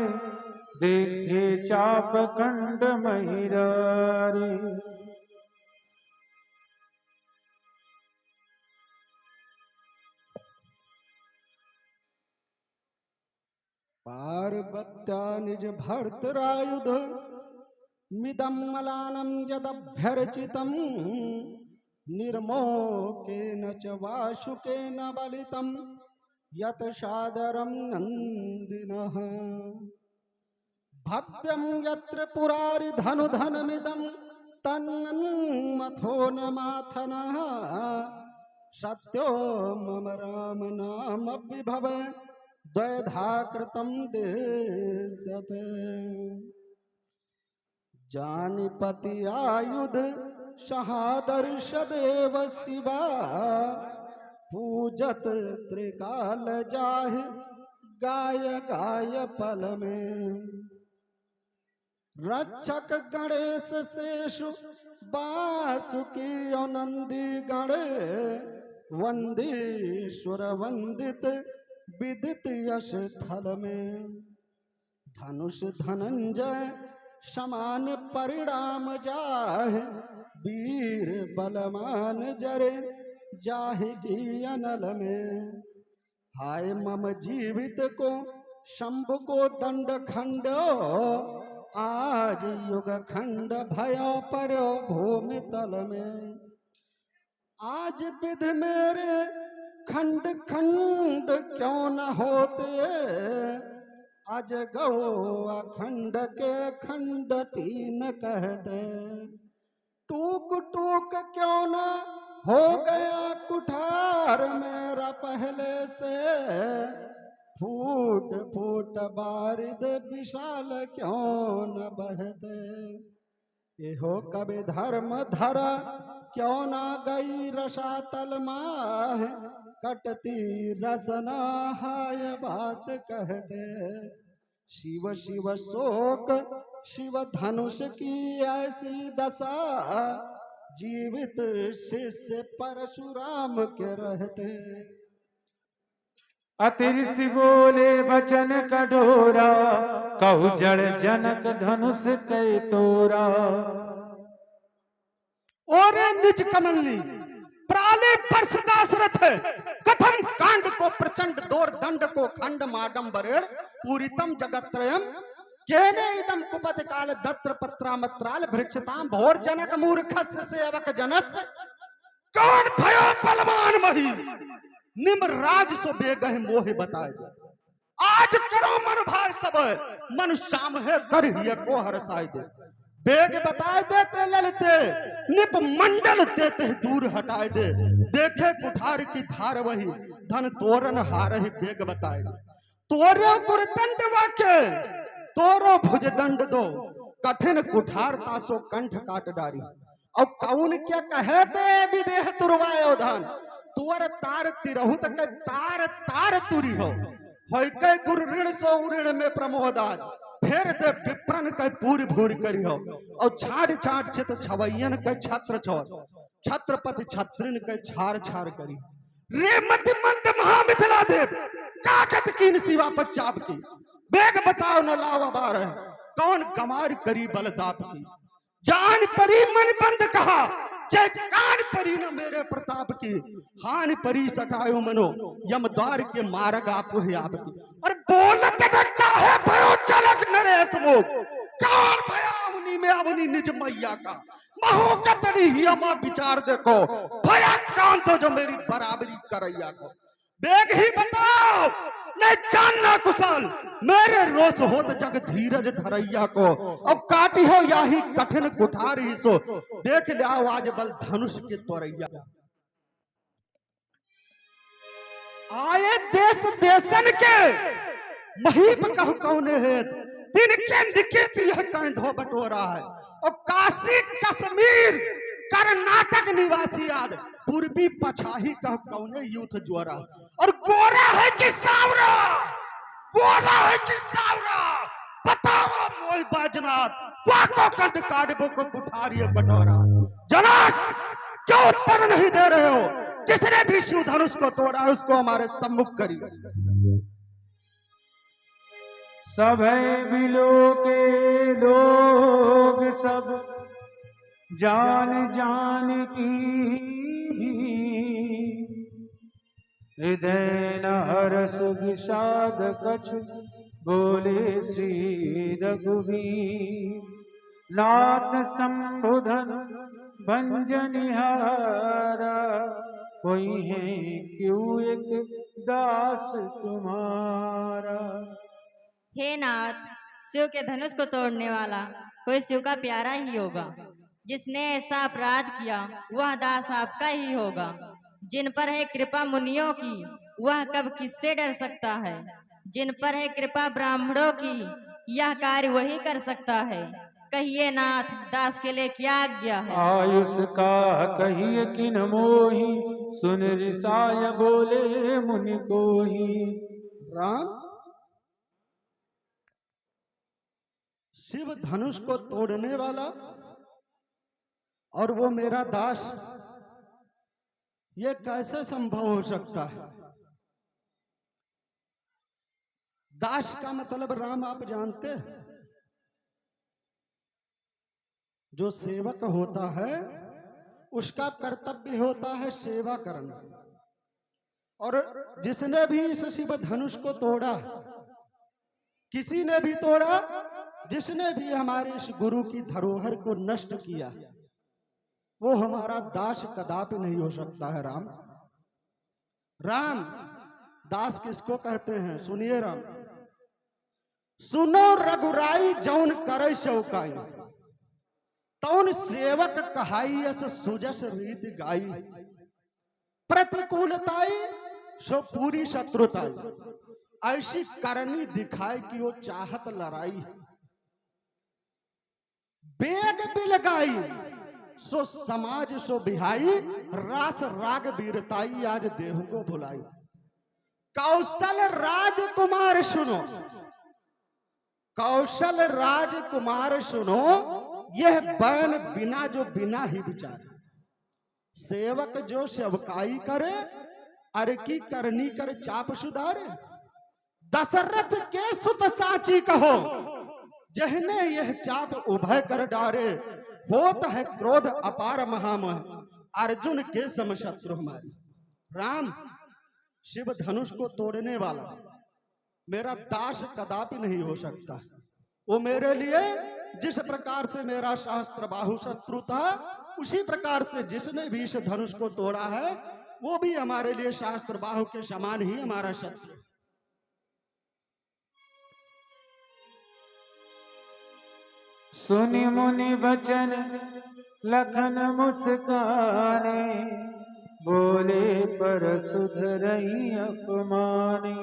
देखे चाप खंड महिरारे। पार्वत्या निज भर्तरायुध, मिदं मलानं यदभ्यर्चितं, निर्मोकेन च वासुकेन बलितं, यत् सादरं नन्दिनः। भव्यं यत्र पुरारि धनुधनमिदं, तन्मथो न माथनः। सत्यो मम राम नाम विभव, द्वैधा कृतं देशते। जानिपति आयुध शहादर सदैव शिवा, पूजत त्रिकाल जाहि गाय गाय पल में। रक्षक गणेश शेषु वासुकी नंदी गणे, वंदीश्वर वंदित विदित यश थल में। धनुष धनंजय समान परिणाम जाहे, वीर बलमान जरे जाहि की अनल में। हाय मम जीवित को शंभु को दंड खंड, आज युग खंड भयो परो भूमि तल में। आज विधि मेरे खंड खंड क्यों न होते, अज गौ अखंड के खंड तीन कहते। टूक टूक क्यों न हो गया कुठार मेरा पहले से, फूट फूट बारिद विशाल क्यों न बहते। एहो कभी धर्म धरा क्यों ना गई रसातल माह, कटती रसना हाय बात कहते। शिव शिव शोक शिव धनुष की ऐसी दशा, जीवित शिष्य परशुराम के रहते। अतिरिसि बोले वचन कठोरा, कहु जड़ जनक धनुष कै तोरा। और निज कमलनी प्राले वर्ष दासरथ, कथम कांड को प्रचंड दौर दंड को खंड माडंबरेण, पूरितम जगत्रयम केने इदम कुपत काल दत्र पत्रामत्राल भृक्षताम भोर जनक मूर्खस्य सेवक जनस्य। कौन भयो बलवान मही, निम राज सो बेगह मोहि बताए दे। आज करो मन भाई सब, मन शाम है कर ही को हरसाए दे। बेग बताए देते ललते, निप मंडल देते दूर हटाए दे। देखे कुठार की धार वही, धन तोरन हार ही बेग बताए दे। तोरो गुरदंड वाक्य तोरो भुज दंड दो, कठिन कुठार तासो कंठ काट डारी। और कौन क्या कहते विदेह तुरवायो धन, तुअर तार तिरहु तक तार तार तुरी हो। होय के गुरु ऋण सो ऋण में प्रमोदाज, फेर दे विप्रन के पूरी भूरी करी हो। और छाड़ छाड़ चित छवैयन के छत्र छोर, छत्रपति छत्रिन के छार छार करी। रे मति मंद महामिथिला देव, काकत कीन सिवा पर चाप की। बेग बताओ न लावा बार है, कौन गमार करी बल दाप की। जान परी मन बंद कहा, जय कान परी न मेरे प्रताप की। हान परी सटायो मनो, यमद्वार के मार्ग आपो है आपकी। और बोलत रखता है भयो चलक नरेश मुख, कौन भया अवनी में अवनी निज मैया का। महू कतरी यमा विचार देखो, भया कान तो जो मेरी बराबरी करैया को। बेग ही बताओ नहीं जानना कुशल, मेरे रोष होत जग धीरज धरैया को। अब काटी हो याही कठिन कुठारी सो, देख ले आज बल धनुष के तोरैया। आए देश देशन के महीप कहु कौने है, दिन के निकेत यह कैंधो बटोरा है। और काशी कश्मीर कर्नाटक निवासी आद, पूर्वी पछाही कह कौने यूथ ज्वारा। और गोरा है कि सावरा, गोरा है कि सावरा, बताओ मोई बाजनाथ, वाको कंठ काटबो को कुठारिये बटोरा। जनक क्यों उत्तर नहीं दे रहे हो, जिसने भी शिव धनुष को तोड़ा उसको हमारे सम्मुख करी। सभय बिलो के लोग सब, जान जान की भी, हृदय न हरस विषाद कछु, बोले श्री रघुवीर। नाथ संबोधन भंजनिहारा, कोई है क्यों एक दास तुम्हारा। हे नाथ, शिव के धनुष को तोड़ने वाला कोई शिव का प्यारा ही होगा। जिसने ऐसा अपराध किया वह दास आपका ही होगा। जिन पर है कृपा मुनियों की वह कब किससे डर सकता है। जिन पर है कृपा ब्राह्मणों की यह कार्य वही कर सकता है। कहिए नाथ, दास के लिए क्या आज्ञा है? आयुष का कहिए किन मोही, सुन रिसाय बोले मुनि कोही। राम, शिव धनुष को तोड़ने वाला और वो मेरा दास, ये कैसे संभव हो सकता है? दास का मतलब राम आप जानते हैं, जो सेवक होता है उसका कर्तव्य होता है सेवा करना। और जिसने भी इस शिव धनुष को तोड़ा, किसी ने भी तोड़ा, जिसने भी हमारे इस गुरु की धरोहर को नष्ट किया, वो हमारा दास कदापि नहीं हो सकता है। राम, राम दास किसको कहते हैं? सुनिए राम, सुनो रघुराई जौन करे चौकाई, तौन सेवक कहाई अस सुजस रीत गाई, प्रतिकूलताई सो पूरी शत्रुताई, ऐसी करनी दिखाई कि वो चाहत लड़ाई, बेग बिल गाई सो समाज सो बिहाई, रास राग वीरताई आज देहु को भुलाई। कौशल राजकुमार सुनो, कौशल राजकुमार सुनो, यह बैन बिना जो बिना ही विचारे, सेवक जो सेवकाई करे, अरे की करनी कर चाप सुधारे। दशरथ के सुत साची कहो, जहने यह चाप उभय कर डारे, होत है क्रोध अपार महामह, अर्जुन के समशत्रु हमारे। राम, शिव धनुष को तोड़ने वाला मेरा दास कदापि नहीं हो सकता। वो मेरे लिए जिस प्रकार से मेरा शास्त्र बाहु शत्रु था, उसी प्रकार से जिसने भी इस धनुष को तोड़ा है, वो भी हमारे लिए शास्त्र बाहु के समान ही हमारा शत्रु। सुनि मुनि बचन लखन मुस्काने, बोले पर सुधरई अपमाने।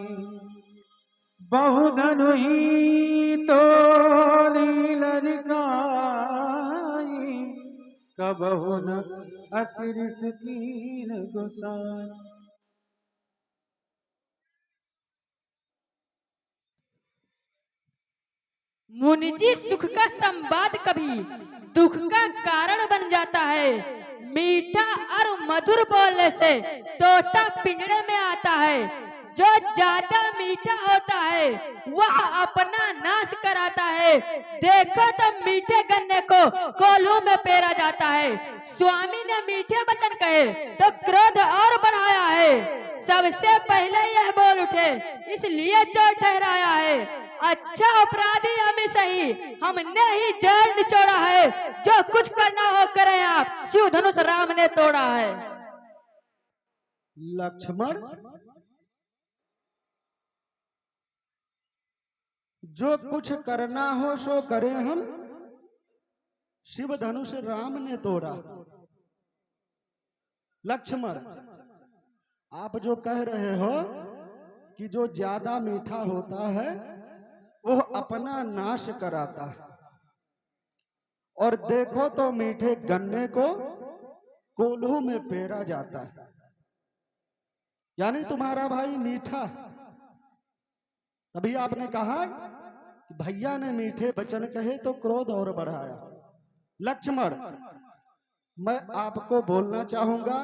बहुधनु ही तो ललकाई, कबहु न असिरिस कीन गुसाई। मुनि जी, सुख का संवाद कभी दुख का कारण बन जाता है। मीठा और मधुर बोलने से तोता पिंजरे में आता है। जो ज्यादा मीठा होता है वह अपना नाश कराता है। देखो तो मीठे गन्ने को कोल्हू में पेरा जाता है। स्वामी ने मीठे वचन कहे तो क्रोध और बढ़ाया है। सबसे पहले यह बोल उठे इसलिए चोर ठहराया है। अच्छा अपराधी हम ही सही, हमने ही जड़ निचोड़ा है। जो कुछ करना हो करें आप, शिव धनुष राम ने तोड़ा है। लक्ष्मण, जो कुछ करना हो सो करें हम, शिव धनुष राम ने तोड़ा। लक्ष्मण, आप जो कह रहे हो कि जो ज्यादा मीठा होता है वो अपना नाश कराता है, और देखो तो मीठे गन्ने को कोल्हू में पेरा जाता है। यानी तुम्हारा भाई मीठा। तभी आपने कहा कि भैया ने मीठे वचन कहे तो क्रोध और बढ़ाया। लक्ष्मण, मैं आपको बोलना चाहूंगा,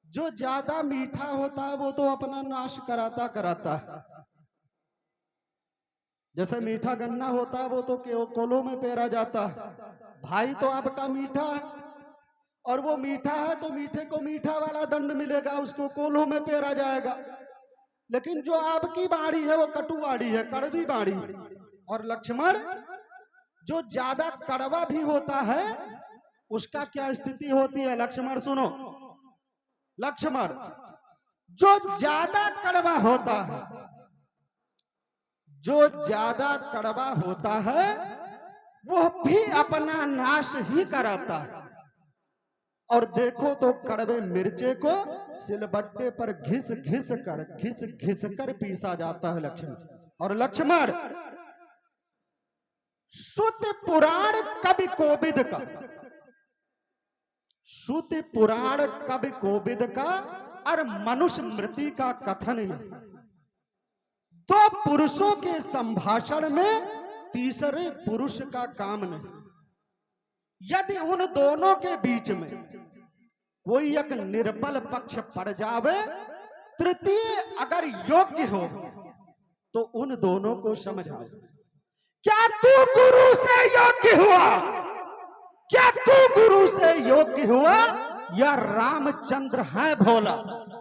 जो ज्यादा मीठा होता है वो तो अपना नाश कराता कराता है। जैसे मीठा गन्ना होता है वो तो कोल्हू में पेरा जाता है। भाई तो आपका मीठा है, और वो मीठा है तो मीठे को मीठा वाला दंड मिलेगा, उसको कोल्हू में पेरा जाएगा। लेकिन जो आपकी बाड़ी है वो कटु बाड़ी है, कड़वी बाड़ी। और लक्ष्मण, जो ज्यादा कड़वा भी होता है उसका क्या स्थिति होती है? लक्ष्मण सुनो, लक्ष्मण, जो ज्यादा कड़वा होता है, जो ज्यादा कड़वा होता है वो भी अपना नाश ही कराता है। और देखो तो कड़वे मिर्चे को सिलबट्टे पर घिस घिस कर पीसा जाता है। लक्ष्मण, और लक्ष्मण, श्रुत पुराण कवि कोविद का, श्रुति पुराण कवि कोविद का और मनुष्य मृति का कथन है। दो पुरुषों के संभाषण में तीसरे पुरुष का काम नहीं। यदि उन दोनों के बीच में कोई एक निर्बल पक्ष पड़ जावे, तृतीय अगर योग्य हो तो उन दोनों को समझाओ। क्या तू गुरु से योग्य हुआ? क्या तू गुरु से योग्य हुआ या रामचंद्र है भोला?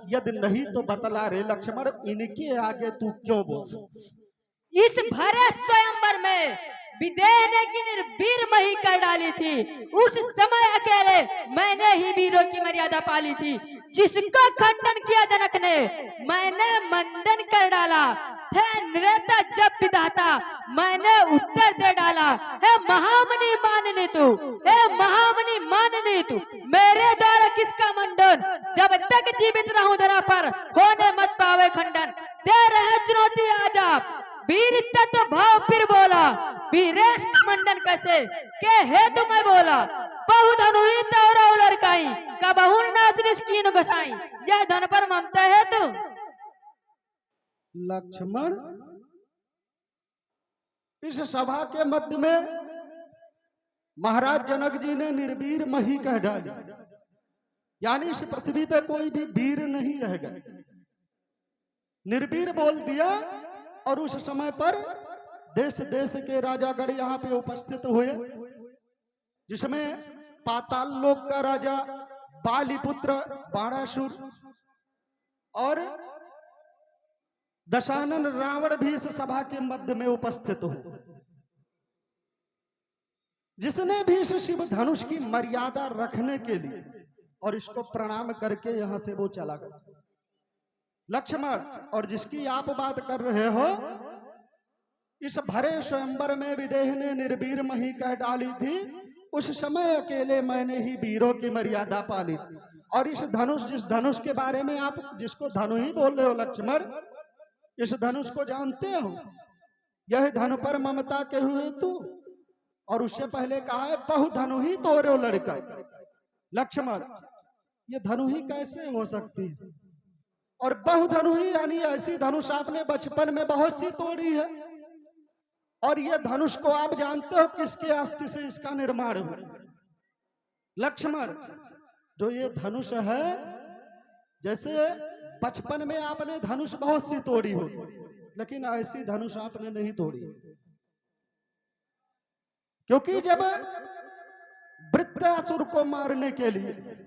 यदि नहीं तो बतला रे लक्ष्मण, इनके आगे तू क्यों बोल? इस भरे स्वयंवर में विदेह ने की निर्वीर मही कर डाली थी। उस समय अकेले मैंने ही वीरों की मर्यादा पाली थी। जिसका खंडन किया जनक ने, मैंने मंडन कर डाला। थे नृत्य जब विधाता, मैंने उत्तर दे डाला। हे महामुनि मानने तू, हे महामुनि मानने तू, मेरे द्वारा किसका मंडन? जब तक जीवित रहूं धरा पर होने मत पावे खंडन। दे रहे चुनौती आज आप, वीर तत्व भाव फिर बोला। वीरेश का मंडन कैसे के हेतु मैं बोला। बहु धनुही तौरा लड़काई, कबहुन नाचनिस कीन गोसाई। यह धन पर ममता है तू। लक्ष्मण, इस सभा के मध्य में महाराज जनक जी ने निर्वीर मही कह डाली, यानी इस पृथ्वी पे कोई भी वीर नहीं रह गए। निर्वीर बोल दिया। और उस समय पर देश देश के राजागण यहाँ पे उपस्थित हुए, जिसमें पाताल लोक का राजा बालीपुत्र बाणासुर और दशानन रावण भी इस सभा के मध्य में उपस्थित हो, जिसने भी इस शिव धनुष की मर्यादा रखने के लिए और इसको प्रणाम करके यहां से वो चला गया। लक्ष्मण, और जिसकी आप बात कर रहे हो, इस भरे स्वयंवर में विदेह ने निर्वीर मही कह डाली थी। उस समय अकेले मैंने ही वीरों की मर्यादा पाली थी। और इस धनुष, जिस धनुष के बारे में आप जिसको धनु ही बोल रहे हो लक्ष्मण, इस धनुष को जानते हो? यह धनु पर ममता के हुए तू। और उससे पहले कहा है बहु धनु ही तोरे लड़का। लक्ष्मण, ये धनु ही कैसे हो सकती है? और बहुधनु ही यानी ऐसी धनुष आपने बचपन में बहुत सी तोड़ी है। और ये धनुष को आप जानते हो किसके अस्त्र से इसका निर्माण हुआ? लक्ष्मण, जो ये धनुष है, जैसे बचपन में आपने धनुष बहुत सी तोड़ी हो, लेकिन ऐसी धनुष आपने नहीं तोड़ी। क्योंकि जब वृत्रासुर को मारने के लिए,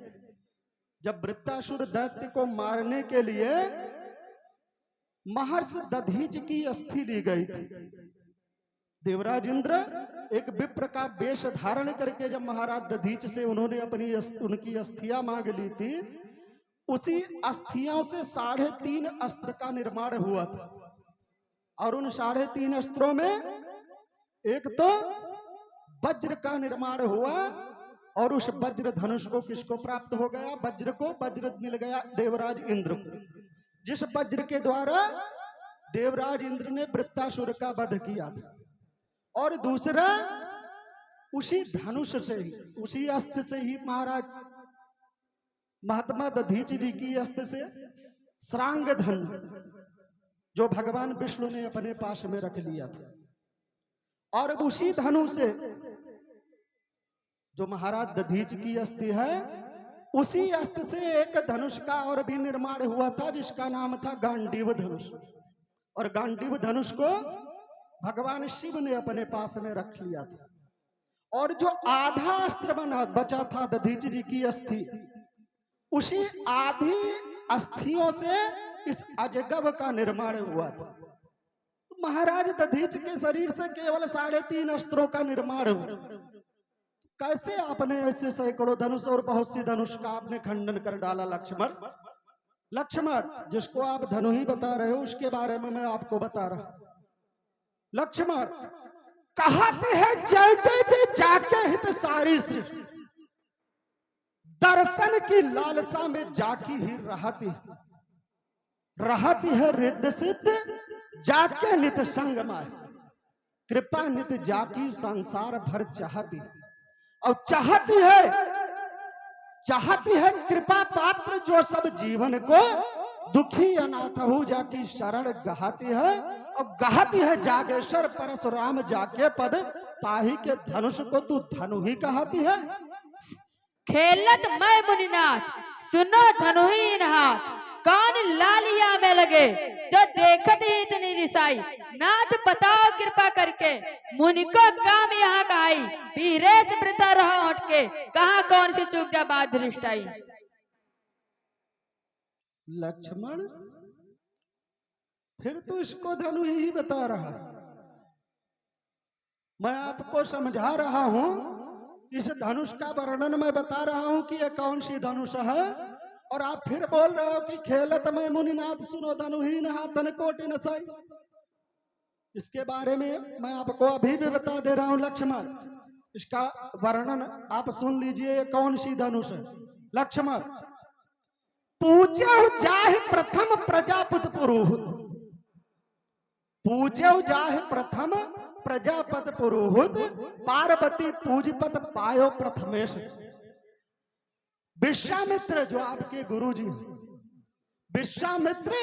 जब वृत्रासुर दैत्य को मारने के लिए महर्षि दधीच की अस्थि ली गई थी। देवराज इंद्र एक विप्र का वेश धारण करके जब महाराज दधीच से उन्होंने उनकी अस्थियां मांग ली थी, उसी अस्थियों से 3.5 अस्त्र का निर्माण हुआ था। और उन 3.5 अस्त्रों में एक तो वज्र का निर्माण हुआ, और उस वज्र धनुष को किसको प्राप्त हो गया? वज्र को वज्र मिल गया देवराज इंद्र को, जिस वज्र के द्वारा देवराज इंद्र ने वृत्रासुर का वध किया था। और दूसरा, उसी धनुष से ही, उसी अस्त्र से ही महाराज महात्मा दधीच जी की अस्त्र से श्रांग धन, जो भगवान विष्णु ने अपने पास में रख लिया था, और उसी धनु से जो महाराज दधीच की अस्थि है, उसी अस्त्र से एक धनुष का और भी निर्माण हुआ था, जिसका नाम था गांडीव धनुष। और गांडीव धनुष को भगवान शिव ने अपने पास में रख लिया था। और जो आधा अस्त्र बना बचा था दधीच जी की अस्थि, उसी आधी अस्थियों से इस अजगव का निर्माण हुआ था। महाराज दधीच के शरीर से केवल 3.5 अस्त्रों का निर्माण हुआ। कैसे आपने ऐसे सैकड़ों धनुष और बहुत सी धनुष का आपने खंडन कर डाला? लक्ष्मण, लक्ष्मण, जिसको आप धनु ही बता रहे हो, उसके बारे में मैं आपको बता रहा। लक्ष्मण, कहते हैं जय जय जय जाके हित सारी सृष्टि, दर्शन की लालसा में जाकी ही रहती है रिद्ध सिद्ध, जाके नित संग माए। कृपा नित जाकी संसार भर चाहती, और चाहती है कृपा पात्र जो सब जीवन को, दुखी अनाथ हो जाकी शरण गहाती है, और गहाती है जागेश्वर परशुराम जाके पद, ताही के धनुष को तू धनु ही कहती है। खेलत मैं मुनिनाथ सुनो धनु ही हाथ, कान लालिया में लगे जो देखत ही इतनी रिसाई, नाथ बताओ कृपा करके मुनि को काम यहाँ का आई, पीरे से प्रता रहो हटके, कहाँ कौन सी चूक जा बात दृष्टाई। लक्ष्मण फिर तो इसको धनु ही बता रहा है, मैं आपको समझा रहा हूं, इस धनुष का वर्णन मैं बता रहा हूं कि यह कौन सी धनुष है, और आप फिर बोल रहे हो कि खेलत में मुनिनाथ सुनो धनुहीन हाथन कोटि नसाई। इसके बारे में मैं आपको अभी भी बता दे रहा हूं लक्ष्मण, इसका वर्णन आप सुन लीजिए, ये कौन सी धनुष है। लक्ष्मण पूज्य जाहि प्रथम प्रजापति पुरोहित, पूज्य जाहि प्रथम प्रजापति पुरोहित, पार्वती पूजपत पायो प्रथमेश। विश्वामित्र जो आपके गुरु जी हैं, विश्वामित्र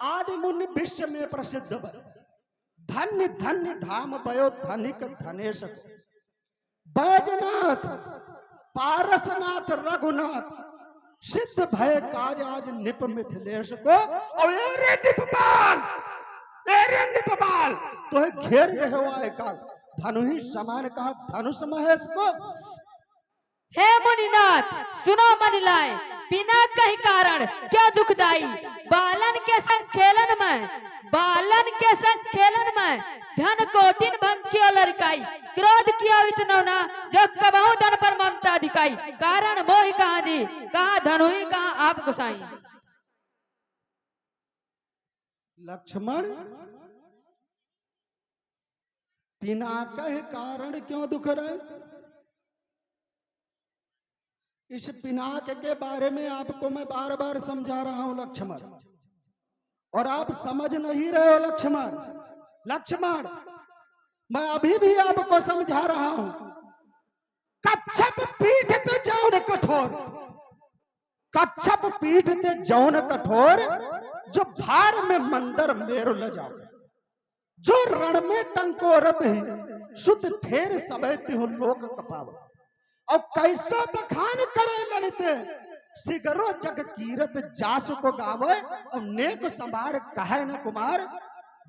आदि मुनि विश्व में प्रसिद्ध भय, धन्य धन्य धाम भयो धनिक धनेश, बैजनाथ पारसनाथ रघुनाथ, सिद्ध भय काज आज निप मिथिलेश को, और एरे निपपाल तो घेर रहे हो आए काल, धनु ही समान कहा धनुष महेश को। हे मुनिनाथ सुनो मन लाए, बिना कहीं कारण क्या दुखदाई, बालन के संग खेलन में धन कोटिन भंग किया लड़काई, क्रोध किया इतना ना जो कबहू धन पर ममता दिखाई, कारण मोह कहाँ दी, कहाँ धनु ही कहाँ आप गुसाई। लक्ष्मण बिना कहे कारण क्यों दुख रहे, इस पिनाक के बारे में आपको मैं बार बार समझा रहा हूं लक्ष्मण, और आप समझ नहीं रहे हो लक्ष्मण। लक्ष्मण मैं अभी भी आपको समझा रहा हूं, कच्छप पीठ ते जौन कठोर, कच्छप पीठ ते जौन कठोर, जो भार में मंदर मेरु ल जाओ, जो रण में टंकोरत ही शुद्ध ठेर सबैती हूं लोक कपाव, और कैसा बखान करे ललिते, सिगरो जग कीरत जासु को गावे, और नेक संभार कहे न कुमार,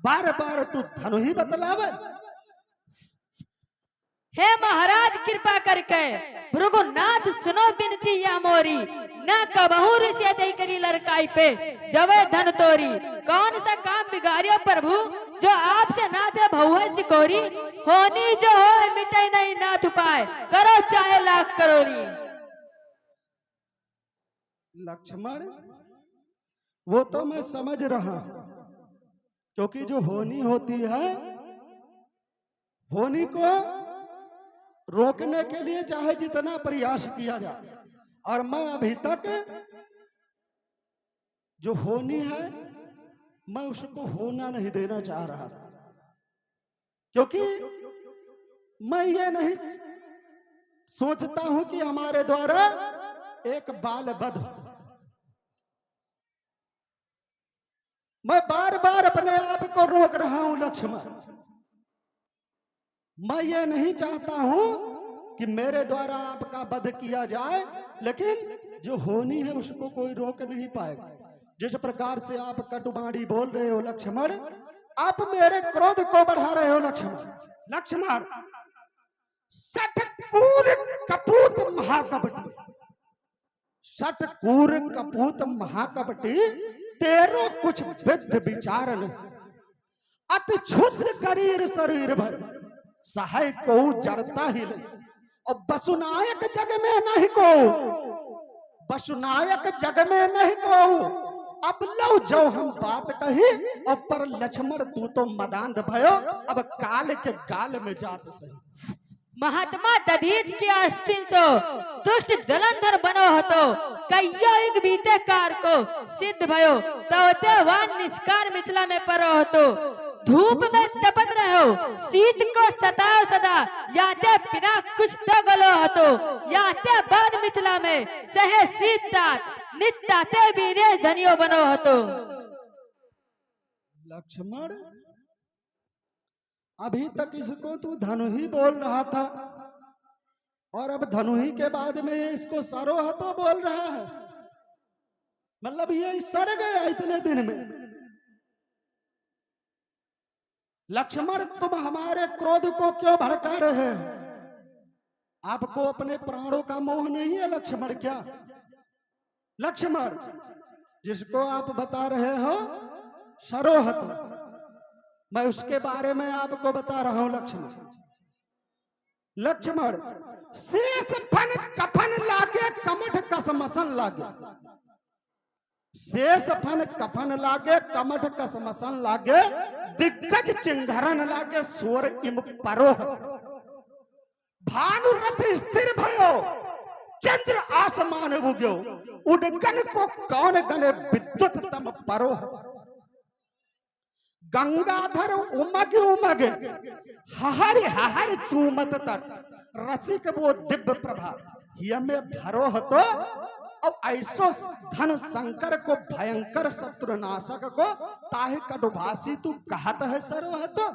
बार बार तू धनु ही बतलावे। हे महाराज कृपा करके भृगुनाथ सुनो बिनती या मोरी, न कबहू ऋषि दई करी लड़काई पे जवे धन तोरी, कौन सा काम बिगाड़ियो प्रभु जो आपसे ना थे भौवे सिकोरी, होनी जो हो मिटे नहीं नाथ उपाय, करो चाहे लाख करोरी। लक्ष्मण वो तो मैं समझ रहा हूं, क्योंकि जो होनी होती है, होनी को रोकने के लिए चाहे जितना प्रयास किया जाए, और मैं अभी तक जो होनी है मैं उसको होना नहीं देना चाह रहा था, क्योंकि मैं ये नहीं सोचता हूं कि हमारे द्वारा एक बाल वध हो। मैं बार बार अपने आप को रोक रहा हूं लक्ष्मण, मैं ये नहीं चाहता हूं कि मेरे द्वारा आपका वध किया जाए, लेकिन जो होनी है उसको कोई रोक नहीं पाएगा। जिस प्रकार से आप कटुबाणी बोल रहे हो लक्ष्मण, आप मेरे क्रोध को बढ़ा रहे हो लक्ष्मण। लक्ष्मण सटकूर कपूत महाकपटी, सटकूर कपूत महाकपटी, तेरो कुछ विद्ध विचार नहीं, अति क्षुद्र करीर शरीर भर, सहाय को जड़ता ही नहीं, और बसुनायक जग में नहीं को, बसुनायक जग में नहीं को, अब लो जो हम बात कही, और पर लक्ष्मण तू तो मदांध भयो, अब काल के गाल में जात सही। महात्मा दधीच की आस्तीन सो दुष्ट दलंधर बनो हतो, कईयो एक बीते कार को सिद्ध भयो, तवते वान निष्कार मिथिला में परो हतो, धूप में तपत रहो, शीत को सताओ सदा, याते बिना कुछ तो गलो हतो, याते बाद मिथिला में सहे शीत तात, नित ताते बीरे धनियो बनो हतो। लक्ष्मण, अभी तक इसको तू धनु ही बोल रहा था और अब धनु ही के बाद में ये इसको सरोहतो बोल रहा है। मतलब ये सर गया इतने दिन में। लक्ष्मण, तुम हमारे क्रोध को क्यों भड़का रहे हैं? आपको अपने प्राणों का मोह नहीं है लक्ष्मण क्या? लक्ष्मण, जिसको आप बता रहे हो सरोहत, मैं उसके बारे में आपको बता रहा हूं लक्ष्मण। लक्ष्मण, शेष फन कफन लागे कमठ कसमसन लागे, शेष फन कफन लागे कमठ कसमसन लागे, दिग्गज चिंघरन लागे स्वर इम परोह, भानु रथ स्थिर भयो चंद्र आसमान उग्यो, उड़गन को कौन गने विद्युत तम परोह, गंगाधर उमग उमग हहर हहर चूमत तट, रसिक वो दिव्य प्रभा हिय में भरोह तो, और ऐसो धन शंकर को भयंकर शत्रुनाशक को ताहि कटुभाषी तू कहत है सरोह तो।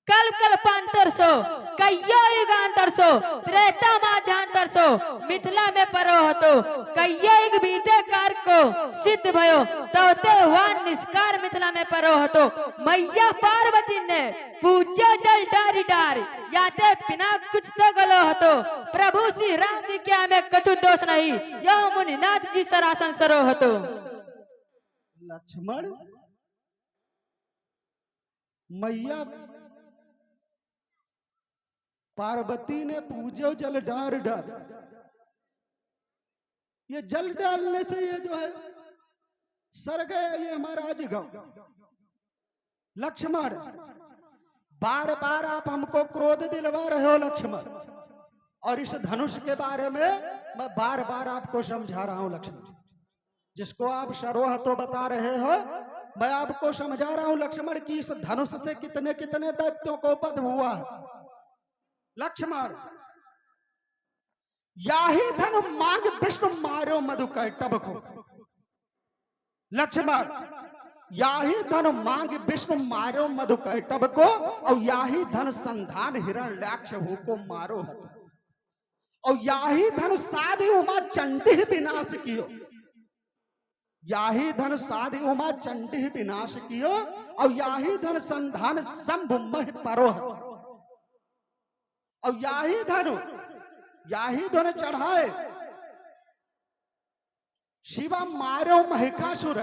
कल कल पांतर सो, कయ్యో युगांतर सो, त्रेता माध्यांतर सो, मिथिला में परो हतो, कయ్యో युग बीते कार को सिद्ध भयो, तोते हुआ निष्कार मिथिला में परो हतो, मैया पार्वती ने पूज्य जल डारी डार, याते बिना कुछ तो गलो हतो, प्रभु श्री राम जी क्या में कछु दोष नहीं, यह मुनिनाथ जी सरासन सरो हतो। लक्ष्मण, मैया पार्वती ने पूजो जल डार डार, ये जल डालने से ये जो है सर गया ये हमारा अजगम। लक्ष्मण, बार बार आप हमको क्रोध दिलवा रहे हो लक्ष्मण, और इस धनुष के बारे में मैं बार बार आपको समझा रहा हूं लक्ष्मण। जिसको आप सरोह तो बता रहे हो, मैं आपको समझा रहा हूं लक्ष्मण कि इस धनुष से कितने कितने दैत्यों को वध हुआ है। लक्ष्मण, याही धन मांग विष्णु मारो मधुकैटभ को, लक्ष्मण, याही धन मांग विष्णु मारो मधुकैटभ को, और याही धन संधान हिरण्याक्ष हो को मारो हतो, और याही धन साधि उमा चंडी विनाश कियो, याही धन साधि उमा चंडी विनाश कियो, और याही धन संधान शंभु मह परो हतो, और याही धन चढ़ाए शिवा मारो महिषासुर,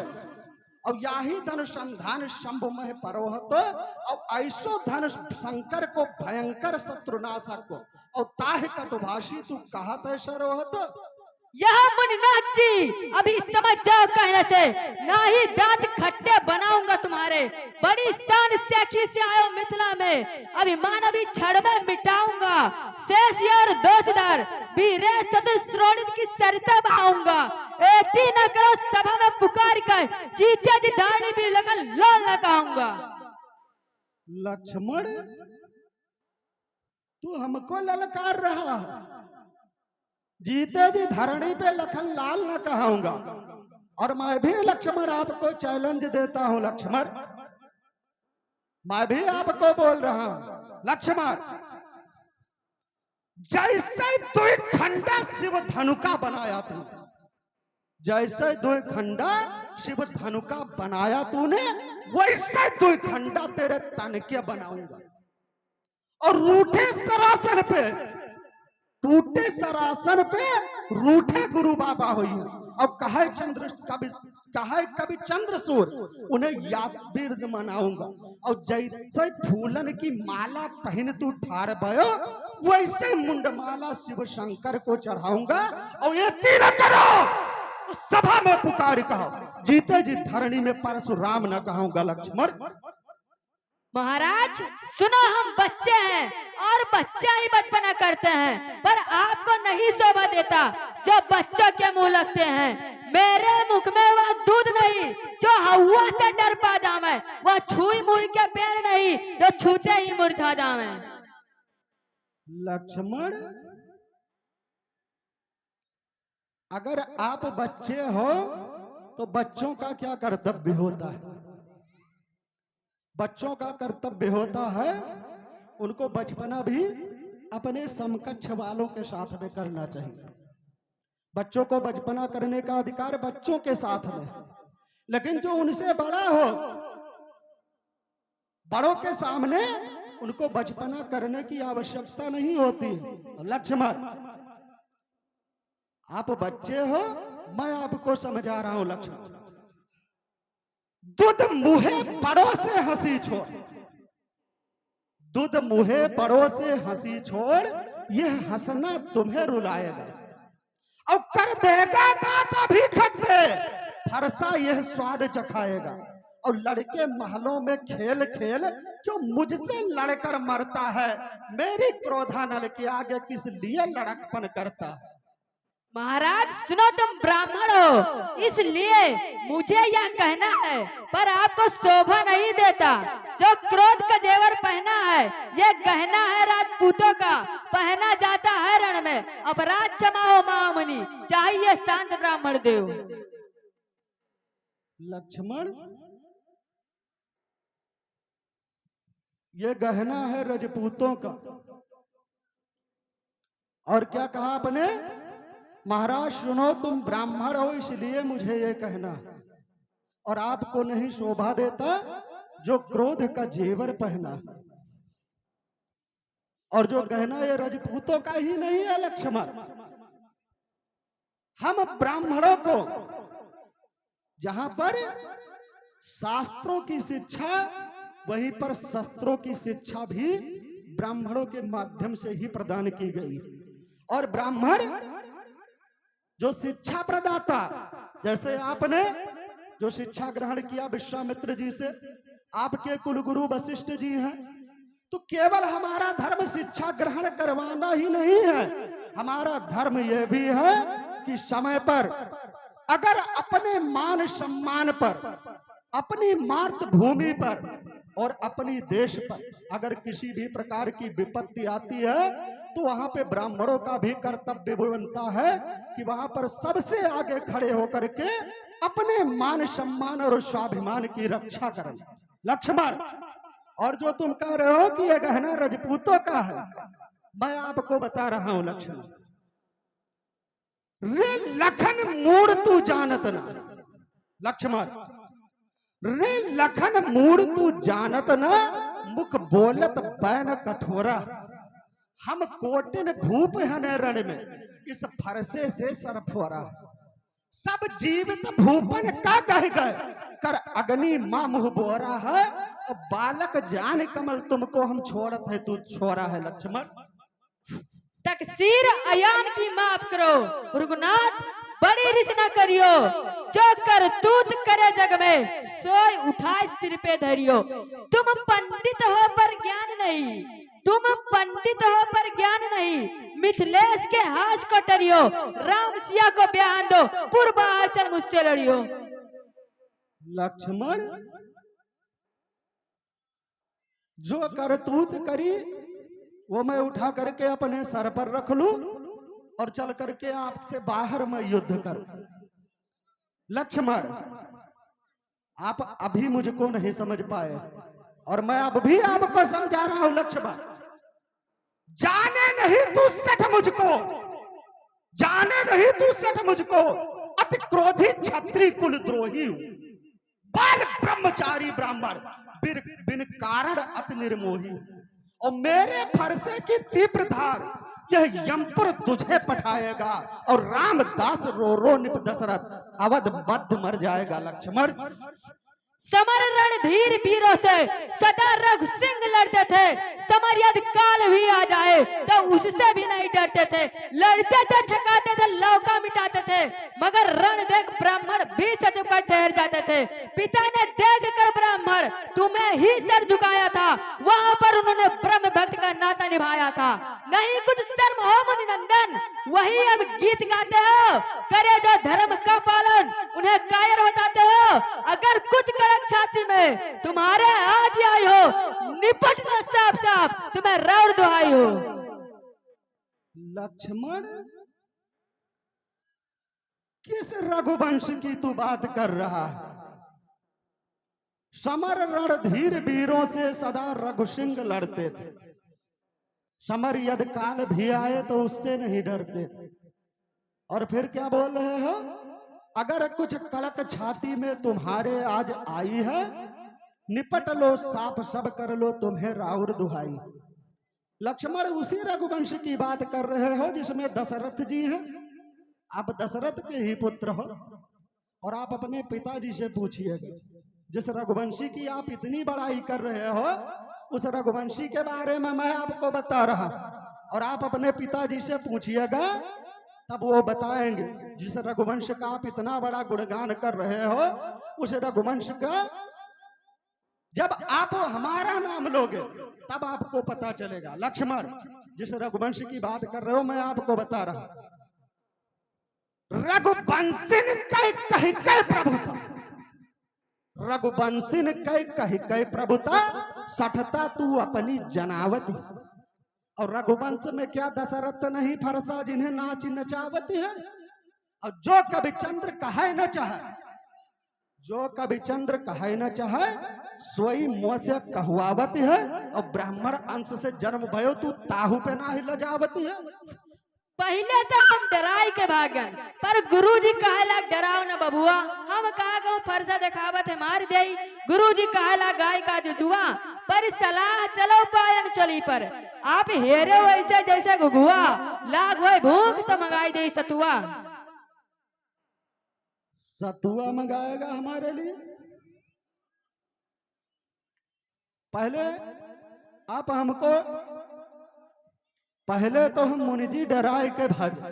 और याही धन संधान शंभु मह परोहत, और ऐसो धन शंकर को भयंकर शत्रुनाशक को, और ताहि कटुभाषी तू कहत है सरोहत। यह मुनिनाथ जी अभी समझ जाओ, कहने से ना ही दांत खट्टे बनाऊंगा तुम्हारे, बड़ी शान से आयो मिथिला में, अभिमान अभी छड़ में मिटाऊंगा, शेष और दोषदार वीरे चतुर श्रोणित की सरिता बहाऊंगा, एती न करो सभा में पुकार कर, जीते जी दाढ़ी भी लगा लोल न कहूंगा। लक्ष्मण, तू हमको ललकार रहा है, जीते जी धरणी पे लखन लाल न कहूंगा, और मैं भी लक्ष्मण आपको चैलेंज देता हूं लक्ष्मण, मैं भी आपको बोल रहा हूं लक्ष्मण, जैसे दो खंडा शिव धनु का बनाया तू, जैसे दो खंडा शिव धनु का बनाया तूने, वैसे दो खंडा तेरे तन के बनाऊंगा, और रूठे सरासन पे, टूटे सरासन पे रूठे गुरु बाबा हुई, और कहे कभी चंद्रसूर उन्हें याद बिरद मनाऊंगा, और जैसे फूलन की माला पहन तू ठाड़ भयो, वैसे मुंडमाला शिव शंकर को चढ़ाऊंगा, और ये तीन करो तो सभा में पुकार कहो, जीते जी धरणी में परशुराम न कहूंगा लक्ष्मण। महाराज सुनो, हम बच्चे हैं और बच्चा ही बचपना करते हैं, पर आपको नहीं शोभा देता जो बच्चों के मुंह लगते हैं। मेरे मुख में वह दूध नहीं जो हवा से डर पा जावे, वह छुई मुई के पेड़ नहीं जो छूते ही मुरझा जावे। लक्ष्मण, अगर आप बच्चे हो तो बच्चों का क्या कर्तव्य होता है? बच्चों का कर्तव्य होता है उनको बचपना भी अपने समकक्ष वालों के साथ में करना चाहिए। बच्चों को बचपना करने का अधिकार बच्चों के साथ में, लेकिन जो उनसे बड़ा हो, बड़ों के सामने उनको बचपना करने की आवश्यकता नहीं होती। लक्ष्मण, आप बच्चे हो, मैं आपको समझा रहा हूं। लक्ष्मण, दूध मुहे बड़ों से हंसी छोड़, दूध मुहे बड़ों से हंसी छोड़, यह हंसना तुम्हें रुलाएगा और कर देगा दांत भी खट्टे, फरसा यह स्वाद चखाएगा। और लड़के महलों में खेल खेल क्यों मुझसे लड़कर मरता है, मेरी क्रोधानल के आगे किस लिए लड़कपन करता है? महाराज सुनो, तुम ब्राह्मण हो इसलिए मुझे यह कहना है, पर आपको शोभा नहीं देता। जो क्रोध का जेवर पहना है यह गहना है राजपूतों का, पहना जाता है रण में। अपराध क्षमा हो महामुनि, चाहिए शांत ब्राह्मण देव। लक्ष्मण, ये गहना है राजपूतों का। और क्या कहा आपने? महाराज सुनो, तुम ब्राह्मण हो इसलिए मुझे ये कहना, और आपको नहीं शोभा देता जो क्रोध का जेवर पहना। और जो गहना ये राजपूतों का ही नहीं है लक्ष्मण, हम ब्राह्मणों को जहां पर शास्त्रों की शिक्षा, वहीं पर शस्त्रों की शिक्षा भी ब्राह्मणों के माध्यम से ही प्रदान की गई। और ब्राह्मण जो शिक्षा प्रदाता, जैसे आपने जो शिक्षा ग्रहण किया विश्वामित्र जी से, आपके कुलगुरु वशिष्ठ जी हैं, तो केवल हमारा धर्म शिक्षा ग्रहण करवाना ही नहीं है, हमारा धर्म यह भी है कि समय पर अगर अपने मान सम्मान पर, अपनी मातृभूमि पर और अपनी देश पर अगर किसी भी प्रकार की विपत्ति आती है, तो वहां पे ब्राह्मणों का भी कर्तव्य बनता है कि वहां पर सबसे आगे खड़े होकर के अपने मान सम्मान और स्वाभिमान की रक्षा करें। लक्ष्मण, और जो तुम कह रहे हो कि यह गहना राजपूतों का है, मैं आपको बता रहा हूं लक्ष्मण, रे लखन मूड तू जानत ना। लक्ष्मण, रे लखन मूड तू जानत ना, मुख बोलत बैन कठोरा। हम कोटिन भूप हैं रण में, इस फरसे से सरफोरा। सब जीवित भूपन का कह गए, कर अग्नि मां मुह बोरा है। और बालक जान कमल तुमको हम छोड़त है, तू छोरा है। लक्ष्मण, तकसीर अयान की माफ करो, भृगुनाथ बड़ी रिस न करियो। जो करतूत करे जग में, सोई उठाए सिर पे धरियो। तुम पंडित हो पर ज्ञान नहीं, तुम पंडित हो पर ज्ञान नहीं। मिथिलेश के हाथ को टरियो, राम सिया को बयान दो, पूर्वाचल मुझसे लड़ियो। लक्ष्मण, जो करतूत करी वो मैं उठा करके अपने सर पर रख लूं और चल करके आपसे बाहर मैं युद्ध करूं। लक्ष्मण, आप अभी मुझको नहीं समझ पाए और मैं अब भी आपको समझा रहा हूं। लक्ष्मण, जाने नहीं तू सठ मुझको, जाने नहीं तू सठ मुझको। अति क्रोधी क्षत्रिय कुल द्रोही हूं, बाल ब्रह्मचारी ब्राह्मण, बिन कारण अति निर्मोही। और मेरे फरसे की तीव्र धार यह यमपुर तुझे पठाएगा, और रामदास रो रो निप दशरथ अवध बद्ध मर जाएगा। लक्ष्मण, समर रणधीर वीरों से सदा रघु सिंह लड़ते थे। समर यदि काल भी आ जाए तो उससे भी नहीं डरते थे। लड़ते थे, थकाते थे, लौका मिटाते थे, मगर रण देख ब्राह्मण भी सर झुका ठहर जाते थे। पिता ने देख कर ब्राह्मण तुम्हें ही सर झुकाया था, वहां पर उन्होंने ब्रह्म भक्त का नाता निभाया था। नहीं कुछ शर्म हो मुनि नंदन, वही अब गीत गाते हो। करे जो धर्म का पालन उन्हें कायर बताते हो। अगर कुछ कड़क छाती में तुम्हारे आज आई हो, निपटना साफ साफ तुम्हें रौर दुहाई हो। लक्ष्मण, किस रघुवंश की तू बात कर रहा है? समर रणधीर वीरों से सदा रघुसिंह लड़ते थे। समर यदि काल भी आए तो उससे नहीं डरते थे। और फिर क्या बोल रहे हो? अगर कुछ कड़क छाती में तुम्हारे आज आई है, निपट लो साफ सब कर लो तुम्हें राउर दुहाई। लक्ष्मण, उसी रघुवंश की बात कर रहे हो जिसमें दशरथ जी हैं। आप दशरथ के ही पुत्र हो और आप अपने पिताजी से पूछिएगा। जिस रघुवंशी की आप इतनी बड़ाई कर रहे हो, उस रघुवंशी के बारे में मैं आपको बता रहा, और आप अपने पिताजी से पूछिएगा तब वो बताएंगे। जिस रघुवंश का आप इतना बड़ा गुणगान कर रहे हो, उस रघुवंश का जब आप हमारा नाम लोगे तब आपको पता चलेगा। लक्ष्मण, जिस रघुवंश की बात कर रहे हो मैं आपको बता रहा, रघुवंशिन कह प्रभुता, रघुवंशिन कह प्रभुता, सठता तू अपनी जनावती। और रघुवंश में क्या दशरथ नहीं फरसा जिन्हें नाच नचावती है? और जो कभी चंद्र कहे न चाहे, जो कभी चंद्र कहे न चाहे, सोई मुंह से कहुआवती है। और ब्राह्मण अंश से जन्म भयो तू ताहू पे ना ही लजावती है। पहले तो हम डराई के भागन, पर गुरुजी कहला डराओ न बबुआ। हम कहा कहूँ फरसा दिखावत है मार दे। गुरुजी कहला गाय का जुजुआ, पर सलाह चलो पायन चली पर। आप हेरे वैसे जैसे घुघुआ, लाग होए भूख तो मंगाई दे सतुआ। सतुआ मंगाएगा हमारे लिए? पहले आप हमको, पहले तो हम मुनि जी डराए के भागे,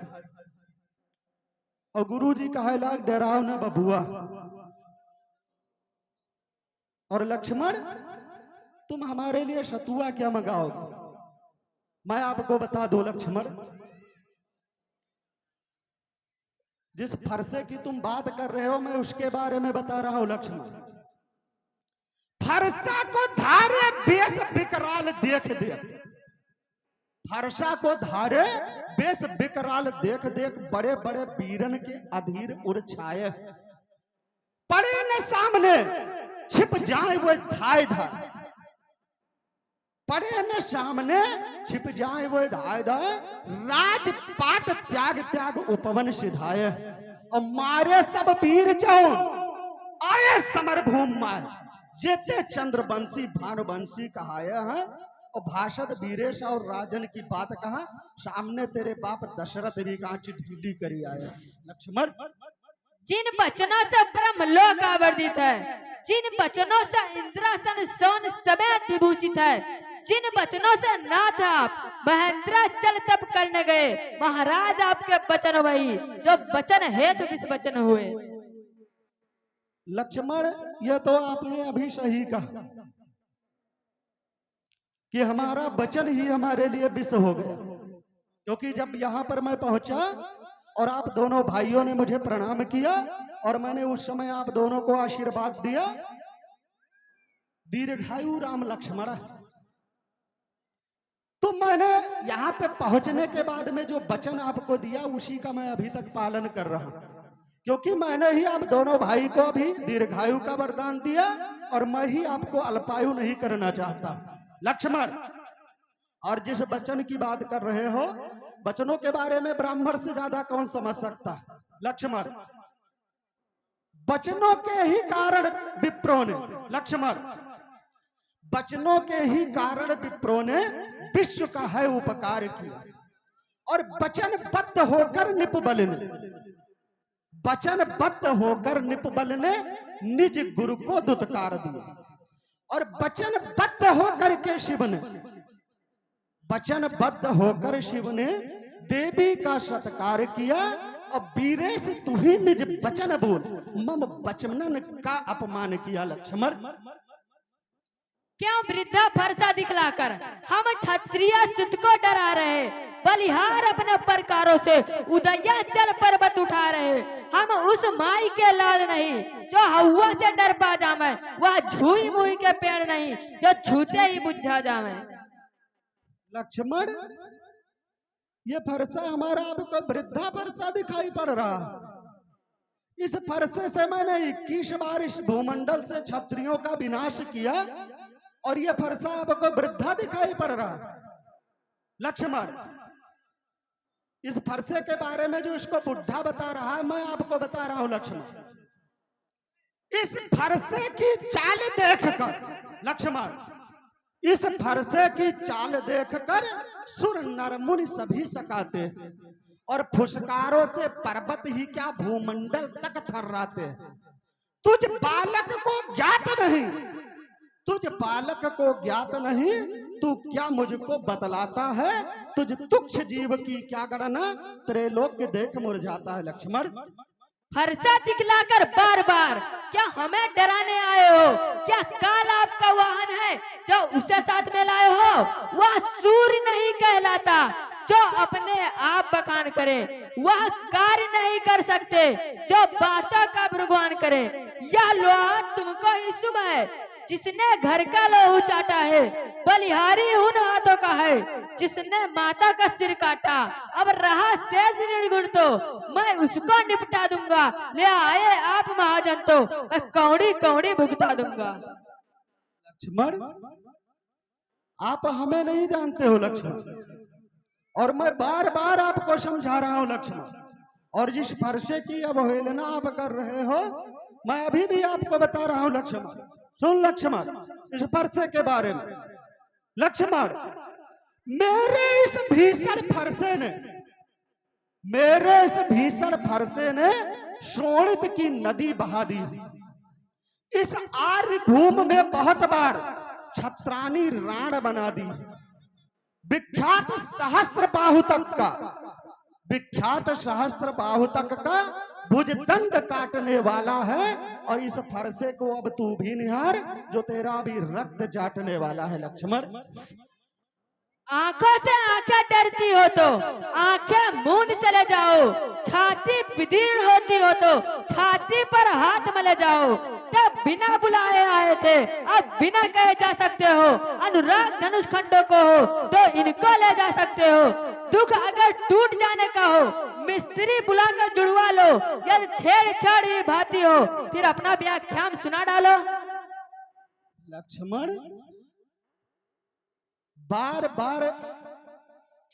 और गुरु जी कहे लाग डराओ न बबुआ। और लक्ष्मण, तुम हमारे लिए सतुआ क्या मंगाओगे? मैं आपको बता दूं लक्ष्मण, जिस फरसे की तुम बात कर रहे हो मैं उसके बारे में बता रहा हूं लक्ष्मण। फरसा को धारे बेस विकराल देख देख, फरसा को धारे बेस विकराल देख देख, बड़े बड़े वीरन के अधीर उड़ छाए। पड़े न सामने छिप जाए वो धाय धाय, पड़े न सामने छिप जाए वो धाय धाय। राजपाट त्याग त्याग उपवन सिधाय, और मारे सब वीर जाओ आए समर भूमि मार। जेते चंद्रवंशी भानुवंशी कहाए हैं, और भाषद वीरेश और राजन की बात कहा। सामने तेरे बाप दशरथ भी कांची ढीली करी आया। लक्ष्मण, जिन वचनों से ब्रह्मलोक आवर्दित है, जिन वचनों से इंद्रासन सोन समेत विभूषित है, जिन वचनों से नाथ आप महेंद्र चल तप करने गए, महाराज आपके वचन वही जो वचन हेतु विष वचन हुए। लक्ष्मण, यह तो आपने अभी सही कहा कि हमारा वचन ही हमारे लिए विष हो गया। क्योंकि जब यहां पर मैं पहुंचा और आप दोनों भाइयों ने मुझे प्रणाम किया, और मैंने उस समय आप दोनों को आशीर्वाद दिया, दीर्घायु राम लक्ष्मण। तो मैंने यहां पे पहुंचने के बाद में जो वचन आपको दिया उसी का मैं अभी तक पालन कर रहा हूं। क्योंकि मैंने ही आप दोनों भाई को भी दीर्घायु का वरदान दिया, और मैं ही आपको अल्पायु नहीं करना चाहता लक्ष्मण। और जिस वचन की बात कर रहे हो, वचनों के बारे में ब्राह्मण से ज्यादा कौन समझ सकता है लक्ष्मण। वचनों के ही कारण विप्रों ने, लक्ष्मण, वचनों के ही कारण विप्रों ने विश्व का है उपकार किया। और वचनबद्ध होकर निपबल ने, वचनबद्ध होकर निपबल ने निज गुरु को दुत्कार दिया। और वचनबद्ध होकर के शिव ने, वचनबद्ध होकर शिव ने देवी का सत्कार किया। और वीरेश तू ही निज वचन बोल, मम वचनन का अपमान किया लक्ष्मण। क्यों वृद्धा फरसा दिखलाकर हम क्षत्रिय सुत को डरा रहे, बलिहार अपने प्रकारों से उदयाचल पर्वत उठा रहे। हम उस माई के लाल नहीं जो हवा से डर पा जावे, वह झुई मुई के पेड़ नहीं जो छूते ही बुझा जावे। लक्ष्मण, ये फरसा हमारा आपको वृद्धा फरसा दिखाई पड़ रहा। इस फरसे से मैंने 21 बार इस भूमंडल से क्षत्रियों का विनाश किया और ये फरसा आपको वृद्धा दिखाई पड़ रहा। लक्ष्मण, इस फरसे के बारे में जो इसको बुढ़ा बता रहा है, मैं आपको बता रहा हूं लक्ष्मण। इस फरसे की चाल देखकर लक्ष्मण, इस फरसे की चाल देखकर सुर नर मुनि सभी सकाते हैं और फुसकारों से पर्वत ही क्या भूमंडल तक थर्राते हैं। तुझ बालक को ज्ञात नहीं, तुझ बालक को ज्ञात नहीं, तू क्या मुझको बतलाता है? तुझ तुच्छ जीव की क्या गणना, त्रैलोक्य देख मुरझाता है। लक्ष्मण, फरसा दिखलाकर बार बार क्या हमें डराने आए हो? क्या काल आपका वाहन है जो उसे साथ में लाए हो? वह सूर्य नहीं कहलाता जो अपने आप बखान करे, वह कार्य नहीं कर सकते जो बातों का भगवान करे। यह लोहा तुमको ही शुभ है जिसने घर का लोहू चाटा है, बलिहारी उन हाथों का है जिसने माता का सिर काटा। अब रहा शेष ऋण तो मैं उसको निपटा दूंगा, ले आए आप महाजन तो मैं कौड़ी कौड़ी भुगता दूंगा। लक्ष्मण, आप हमें नहीं जानते हो लक्ष्मण, और मैं बार बार आपको समझा रहा हूं लक्ष्मण। और जिस फरसे की अवहेलना आप कर रहे हो, मैं अभी भी आपको बता रहा हूं लक्ष्मण। सुन लक्ष्मण, इस फरसे के बारे में। लक्ष्मण, मेरे इस भीषण फरसे ने शोणित की नदी बहा दी। इस आर्य भूमि में बहुत बार छत्रानी राण बना दी। विख्यात सहस्त्र बाहु तक का भुजदंड काटने वाला है। और इस फरसे को अब तू भी निहार जो तेरा भी रक्त चाटने वाला है। लक्ष्मण, आंखों से आंखें डरती हो तो आंखें मूंद चले जाओ, छाती विदीर्ण होती हो तो छाती पर हाथ मले जाओ। तब बिना बुलाए आए थे, अब बिना कहे जा सकते हो। अनुराग धनुष खंडों को हो तो इनको ले जा सकते हो। दुख अगर टूट जाने का हो, मिस्त्री बुलाकर जुड़वा लो। यदि छेड़छाड़ ही भाती हो, फिर अपना व्याख्यान सुना डालो। लक्ष्मण, बार बार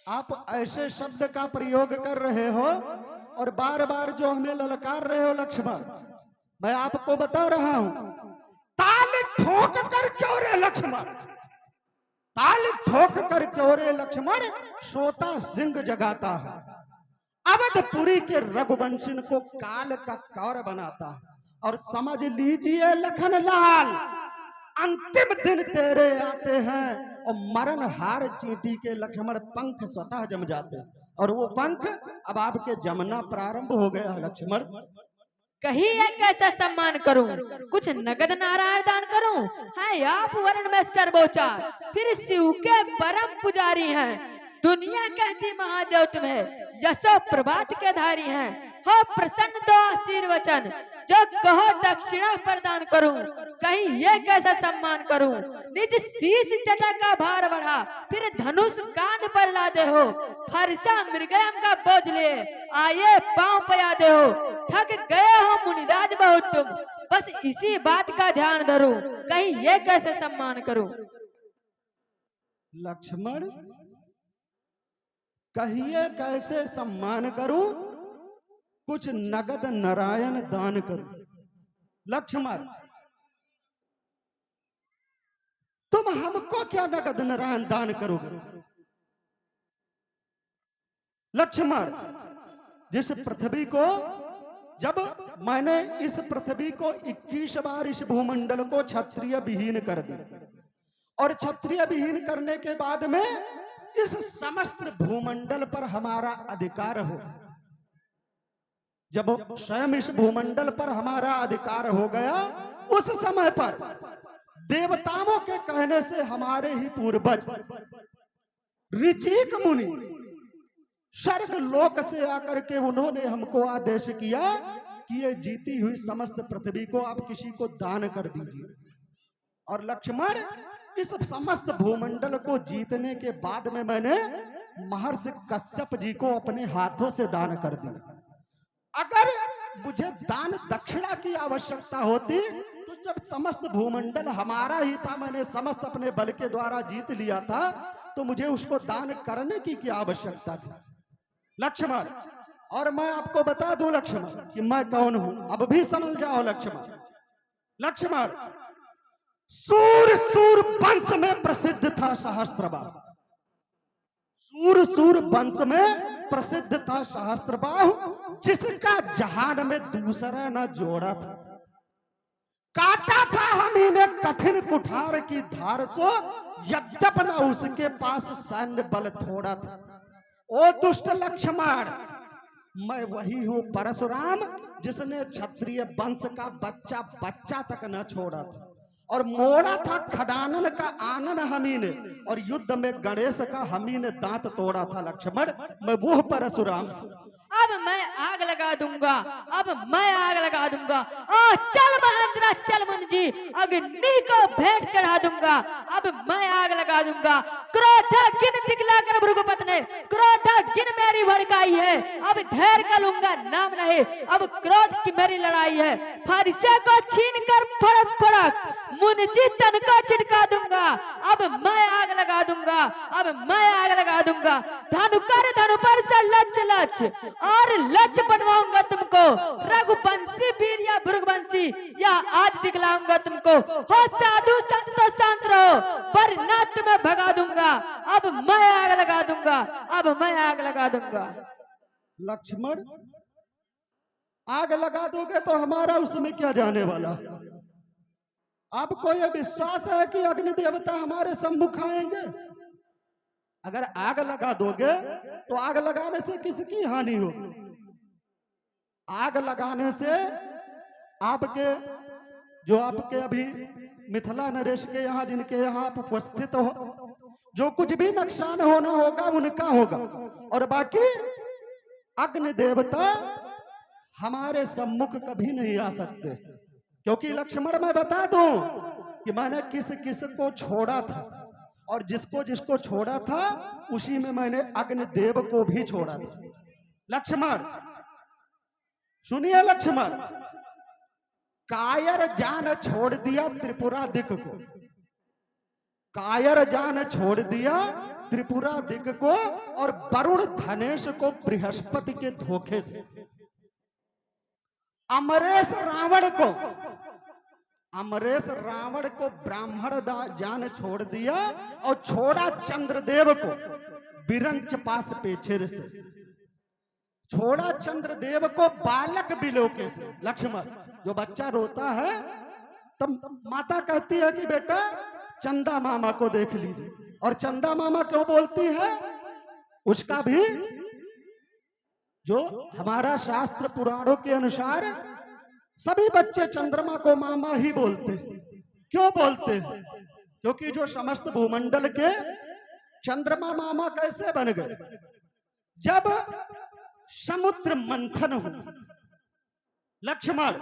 आप ऐसे शब्द का प्रयोग कर रहे हो और बार बार जो हमें ललकार रहे हो लक्ष्मण, मैं आपको बता रहा हूं, ताल ठोक कर क्यों रे लक्ष्मण, ताल ठोक कर क्यों रे लक्ष्मण, सोता सिंह जगाता है। अवधपुरी के रघुवंशी को काल का कौर बनाता है। और समझ लीजिए लखन लाल, अंतिम दिन तेरे आते हैं और मरण हार चींटी के लक्ष्मण पंख स्वतः जम जाते हैं। और वो पंख अब आपके जमना प्रारंभ हो गया है। लक्ष्मण, कहीं कैसा सम्मान करूं, कुछ नगद नारायण दान करूं? है आप वर्ण में सर्वोच्चा, फिर शिव के परम पुजारी हैं। दुनिया कहती महादेव तुम्हें, यशो प्रभात के धारी हैं। हो प्रसन्न दो आशीर्वचन, जो कहो दक्षिणा प्रदान करूं। कहीं ये कैसा सम्मान करूं? निज शीश जटा का भार बढ़ा, फिर धनुष कान पर ला दे हो। फरसा मृगयाम का बोझ ले आए पांव पया दे हो। थक गए हो मुनिराज बहुत तुम, बस इसी बात का ध्यान धरो। कहीं ये कैसे सम्मान करूं? लक्ष्मण, कहिए कैसे सम्मान करूं, कुछ नगद नारायण दान करूं। लक्ष्मण, तुम हमको क्या नगद नारायण दान करोगे? लक्ष्मण, जिस पृथ्वी को, जब मैंने इस पृथ्वी को 21 बार इस भूमंडल को क्षत्रिय विहीन कर दिया, और क्षत्रिय विहीन करने के बाद में इस समस्त भूमंडल पर हमारा अधिकार हो, जब स्वयं इस भूमंडल पर हमारा अधिकार हो गया, उस समय पर देवताओं के कहने से हमारे ही पूर्वज ऋचिक मुनि स्वर्ग लोक से आकर के उन्होंने हमको आदेश किया कि ये जीती हुई समस्त पृथ्वी को आप किसी को दान कर दीजिए। और लक्ष्मण, इस समस्त भूमंडल को जीतने के बाद में मैंने महर्षि कश्यप जी को अपने हाथों से दान कर दिया। अगर मुझे दान दक्षिणा की आवश्यकता होती तो जब समस्त भूमंडल हमारा ही था, मैंने समस्त अपने बल के द्वारा जीत लिया था, तो मुझे उसको दान करने की क्या आवश्यकता थी लक्ष्मण। और मैं आपको बता दूं लक्ष्मण कि मैं कौन हूं, अब भी समझ जाओ लक्ष्मण। लक्ष्मण, सूर वंश में प्रसिद्ध था सहस्त्रबाहु। सूर वंश में प्रसिद्ध था सहस्त्रबाहु, जिसका जहान में दूसरा न जोड़ा था। काटा था हमी ने कठिन कुठार की धार सो, यद्यप न उसके पास सैन्य बल थोड़ा था। ओ दुष्ट लक्ष्मण, मैं वही हूं परशुराम, जिसने क्षत्रिय वंश का बच्चा तक न छोड़ा था और मोड़ा था खडानन का आनन हमी ने, और युद्ध में गणेश का हमी ने दांत तोड़ा था लक्ष्मण। मैं वो परशुराम। अब मैं आग लगा दूंगा, अब मैं आग लगा दूंगा। ओ चल महेंद्र, चल मुंजी, अग्नि को भेंट चढ़ा दूंगा। अब मैं आग लगा दूंगा। क्रोधाग्नि दिखलाकर भृगुपत ने क्रोधाग्नि मेरी भड़काई है, अब ढेर का लूंगा नाम नहीं। अब क्रोध की मेरी लड़ाई है, फरसे को छीन कर फड़क फड़क मुंजी तन को चिटका दूंगा। अब मैं आग लगा दूंगा, अब मैं आग लगा दूंगा। धनु कर धनु पर से लच लच और लच बनवाऊंगा तुमको। रघुवंशी वीर या भृगुवंशी, या आज दिखलाऊंगा तुमको। हो साधु संत तो शांत रहो, वरना तुम्हें भगा दूंगा। अब मैं आग लगा दूंगा, अब मैं आग लगा दूंगा। लक्ष्मण, आग लगा दोगे तो हमारा उसमें क्या जाने वाला? आपको यह विश्वास है कि अग्नि देवता हमारे सम्मुख आएंगे? अगर आग लगा दोगे तो आग लगाने से किसकी हानि हो? आग लगाने से आपके अभी मिथिला नरेश के यहाँ, जिनके यहाँ आप उपस्थित हो, जो कुछ भी नुकसान होना होगा उनका होगा, और बाकी अग्नि देवता हमारे सम्मुख कभी नहीं आ सकते। क्योंकि लक्ष्मण, मैं बता दूं कि मैंने किस किस को छोड़ा था, और जिसको जिसको छोड़ा था उसी में मैंने अग्निदेव को भी छोड़ा था। लक्ष्मण सुनिए लक्ष्मण, कायर जान छोड़ दिया त्रिपुरादिक को, कायर जान छोड़ दिया त्रिपुरादिक को, और वरुण धनेश को बृहस्पति के धोखे से। अमरेश रावण को ब्राह्मण जान छोड़ दिया, और छोड़ा चंद्रदेव को बिरंच पास पेछेर से। छोड़ा चंद्रदेव को बालक बिलोके से। लक्ष्मण, जो बच्चा रोता है तब माता कहती है कि बेटा चंदा मामा को देख लीजिए, और चंदा मामा क्यों बोलती है? उसका भी जो हमारा शास्त्र पुराणों के अनुसार सभी बच्चे चंद्रमा को मामा ही बोलते हैं। क्यों बोलते हैं? क्योंकि जो समस्त भूमंडल के चंद्रमा मामा कैसे बन गए? जब समुद्र मंथन हुआ लक्ष्मण,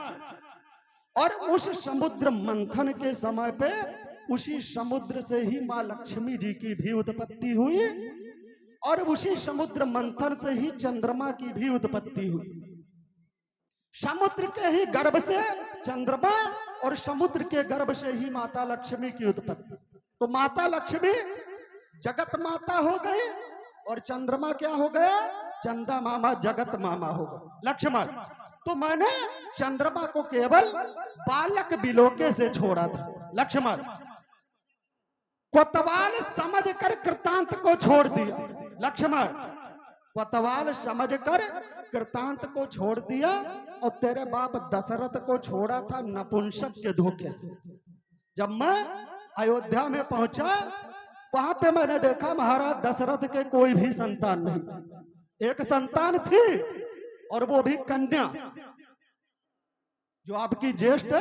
और उस समुद्र मंथन के समय पे उसी समुद्र से ही मां लक्ष्मी जी की भी उत्पत्ति हुई, और उसी समुद्र मंथन से ही चंद्रमा की भी उत्पत्ति हुई। समुद्र के ही गर्भ से चंद्रमा, और समुद्र के गर्भ से ही माता लक्ष्मी की उत्पत्ति। तो माता लक्ष्मी जगत माता हो गई, और चंद्रमा क्या हो गया? चंदा मामा जगत मामा हो गया। लक्ष्मण, तो मैंने चंद्रमा को केवल बालक बिलोके से छोड़ा था। लक्ष्मण, कोतवाल समझकर कृतांत को छोड़ दिया। लक्ष्मण, कोतवाल समझकर कृतांत को छोड़ दिया, और तेरे बाप दशरथ को छोड़ा था नपुंसक के धोखे से। जब मैं अयोध्या में पहुंचा, वहां पे मैंने देखा महाराज दशरथ के कोई भी संतान नहीं। एक संतान थी, और वो भी कन्या, जो आपकी ज्येष्ठ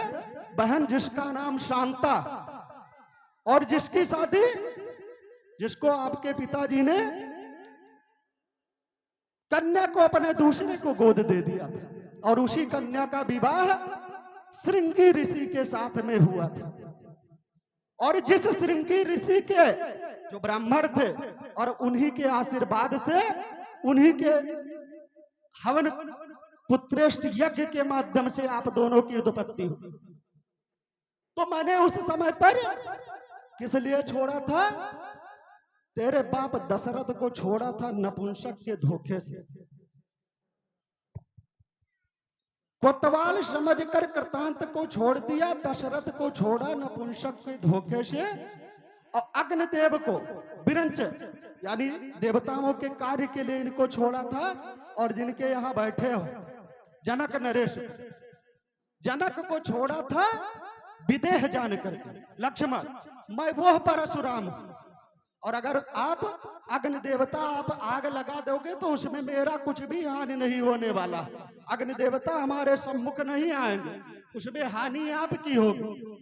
बहन, जिसका नाम शांता, और जिसकी शादी, जिसको आपके पिताजी ने कन्या को अपने दूसरे को गोद दे दिया था और उसी कन्या का विवाह श्रृंगी ऋषि के साथ में हुआ था। और जिस श्रृंगी ऋषि के जो ब्राह्मण थे और उन्हीं के आशीर्वाद से, उन्हीं के हवन पुत्रेष्ठ यज्ञ के माध्यम से आप दोनों की उत्पत्ति हुई। तो मैंने उस समय पर किस लिए छोड़ा था? तेरे बाप दशरथ को छोड़ा था नपुंसक के धोखे से। कोतवाल समझकर कृतांत को छोड़ दिया, दशरथ को छोड़ा नपुंसक के धोखे से। और अग्निदेव को विरंच यानी देवताओं के कार्य के लिए इनको छोड़ा था। और जिनके यहाँ बैठे हो जनक नरेश, जनक को छोड़ा था विदेह जान करके। लक्ष्मण, मैं वो परशुराम हूं, और अगर आप अग्नि देवता आप आग लगा दोगे तो उसमें मेरा कुछ भी हानि नहीं होने वाला। अग्नि देवता हमारे सम्मुख नहीं आएंगे, उसमें हानि आपकी होगी।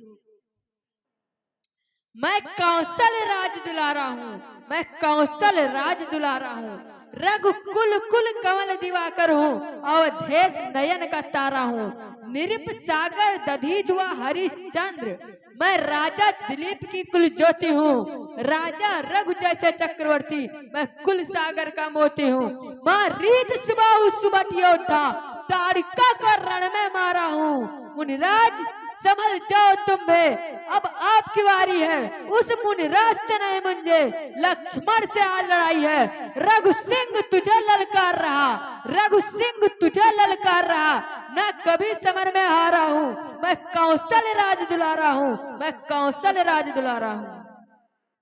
मैं कौशल राज दुलारा हूँ, मैं कौशल राज दुलारा हूँ, रघुकुल कुल कमल दिवाकर हूँ, अवधेश नयन का तारा हूँ, निरिप सागर दधीजुआ हरिश्चंद्र, मैं राजा दिलीप की कुल ज्योति हूँ, राजा रघु जैसे चक्रवर्ती, मैं कुल सागर का मोती हूँ, माँ रीत सुबाहु सुबट योद्धा, ताड़िका को रण में मारा हूँ। मुनिराज संभल जाओ तुम भी, अब आपकी बारी है, उस मुनिराज से नहीं मुंजे, लक्ष्मण से आज लड़ाई है। रघु सिंह तुझे ललकार रहा, रघु सिंह तुझे ललकार रहा, मैं कभी समर में हारा हूँ, मैं कौशल राज दुलारा हूँ, मैं कौशल राज दुलारा हूँ।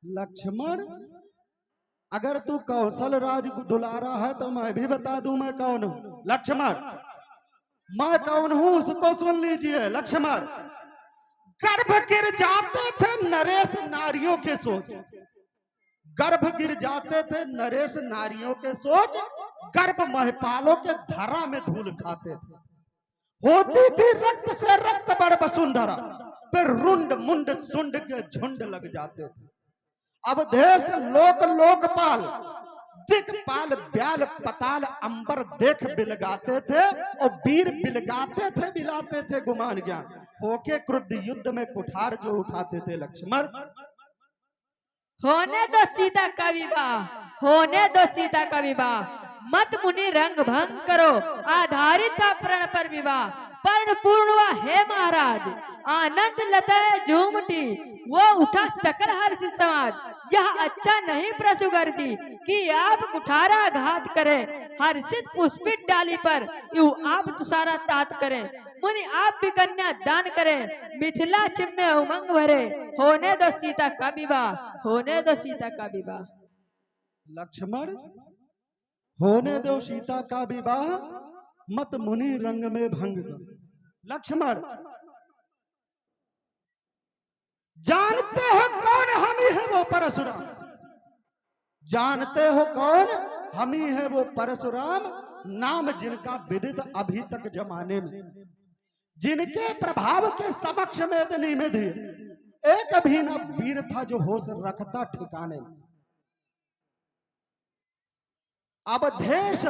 लक्ष्मण, अगर तू कौशल राज दुलारा है तो मैं भी बता दूं मैं कौन हूं। लक्ष्मण, मैं कौन हूं उसको सुन लीजिए। लक्ष्मण, गर्भ गिर जाते थे नरेश नारियों के सोच, गर्भ गिर जाते थे नरेश नारियों के सोच, गर्भ महपालों के धरा में धूल खाते थे, होती थी रक्त से रक्त बड़ वसुंधरा, फिर रुंड मुंड सुंड के झुंड लग जाते थे। अब देश लोक लोकपाल दिक्पाल ब्याल पताल अंबर देख बिलगाते थे, और वीर बिलगाते थे बिलाते थे गुमान ज्ञान, होके क्रुद्ध युद्ध में कुठार जो उठाते थे। लक्ष्मण, होने दो सीता का विवाह, होने दो सीता का विवाह, मत मुनि रंग भंग करो, आधारित था प्रण पर विवाह, पर्ण पूर्ण हुआ हे महाराज, आनंद लता है झूमटी, वो उठा सकल हर्ष समाज, यह अच्छा नहीं प्रसुगर जी कि आप कुठारा घात करें, हर्षित पुष्पित डाली पर यू आप तुषारा तात करें, मुनि आप भी कन्या दान करें, मिथिला छिप में उमंग भरे, होने दो सीता का विवाह, होने दो सीता का विवाह। लक्ष्मण, होने दो सीता का विवाह, मत मुनि रंग में भंग कर। लक्ष्मण, जानते हो कौन हम ही है वो परशुराम, जानते हो कौन हम ही है वो परशुराम, नाम जिनका विदित अभी तक जमाने में, जिनके प्रभाव के समक्ष में इतनी में दी एक भी न वीर था जो होश रखता ठिकाने में। अब देश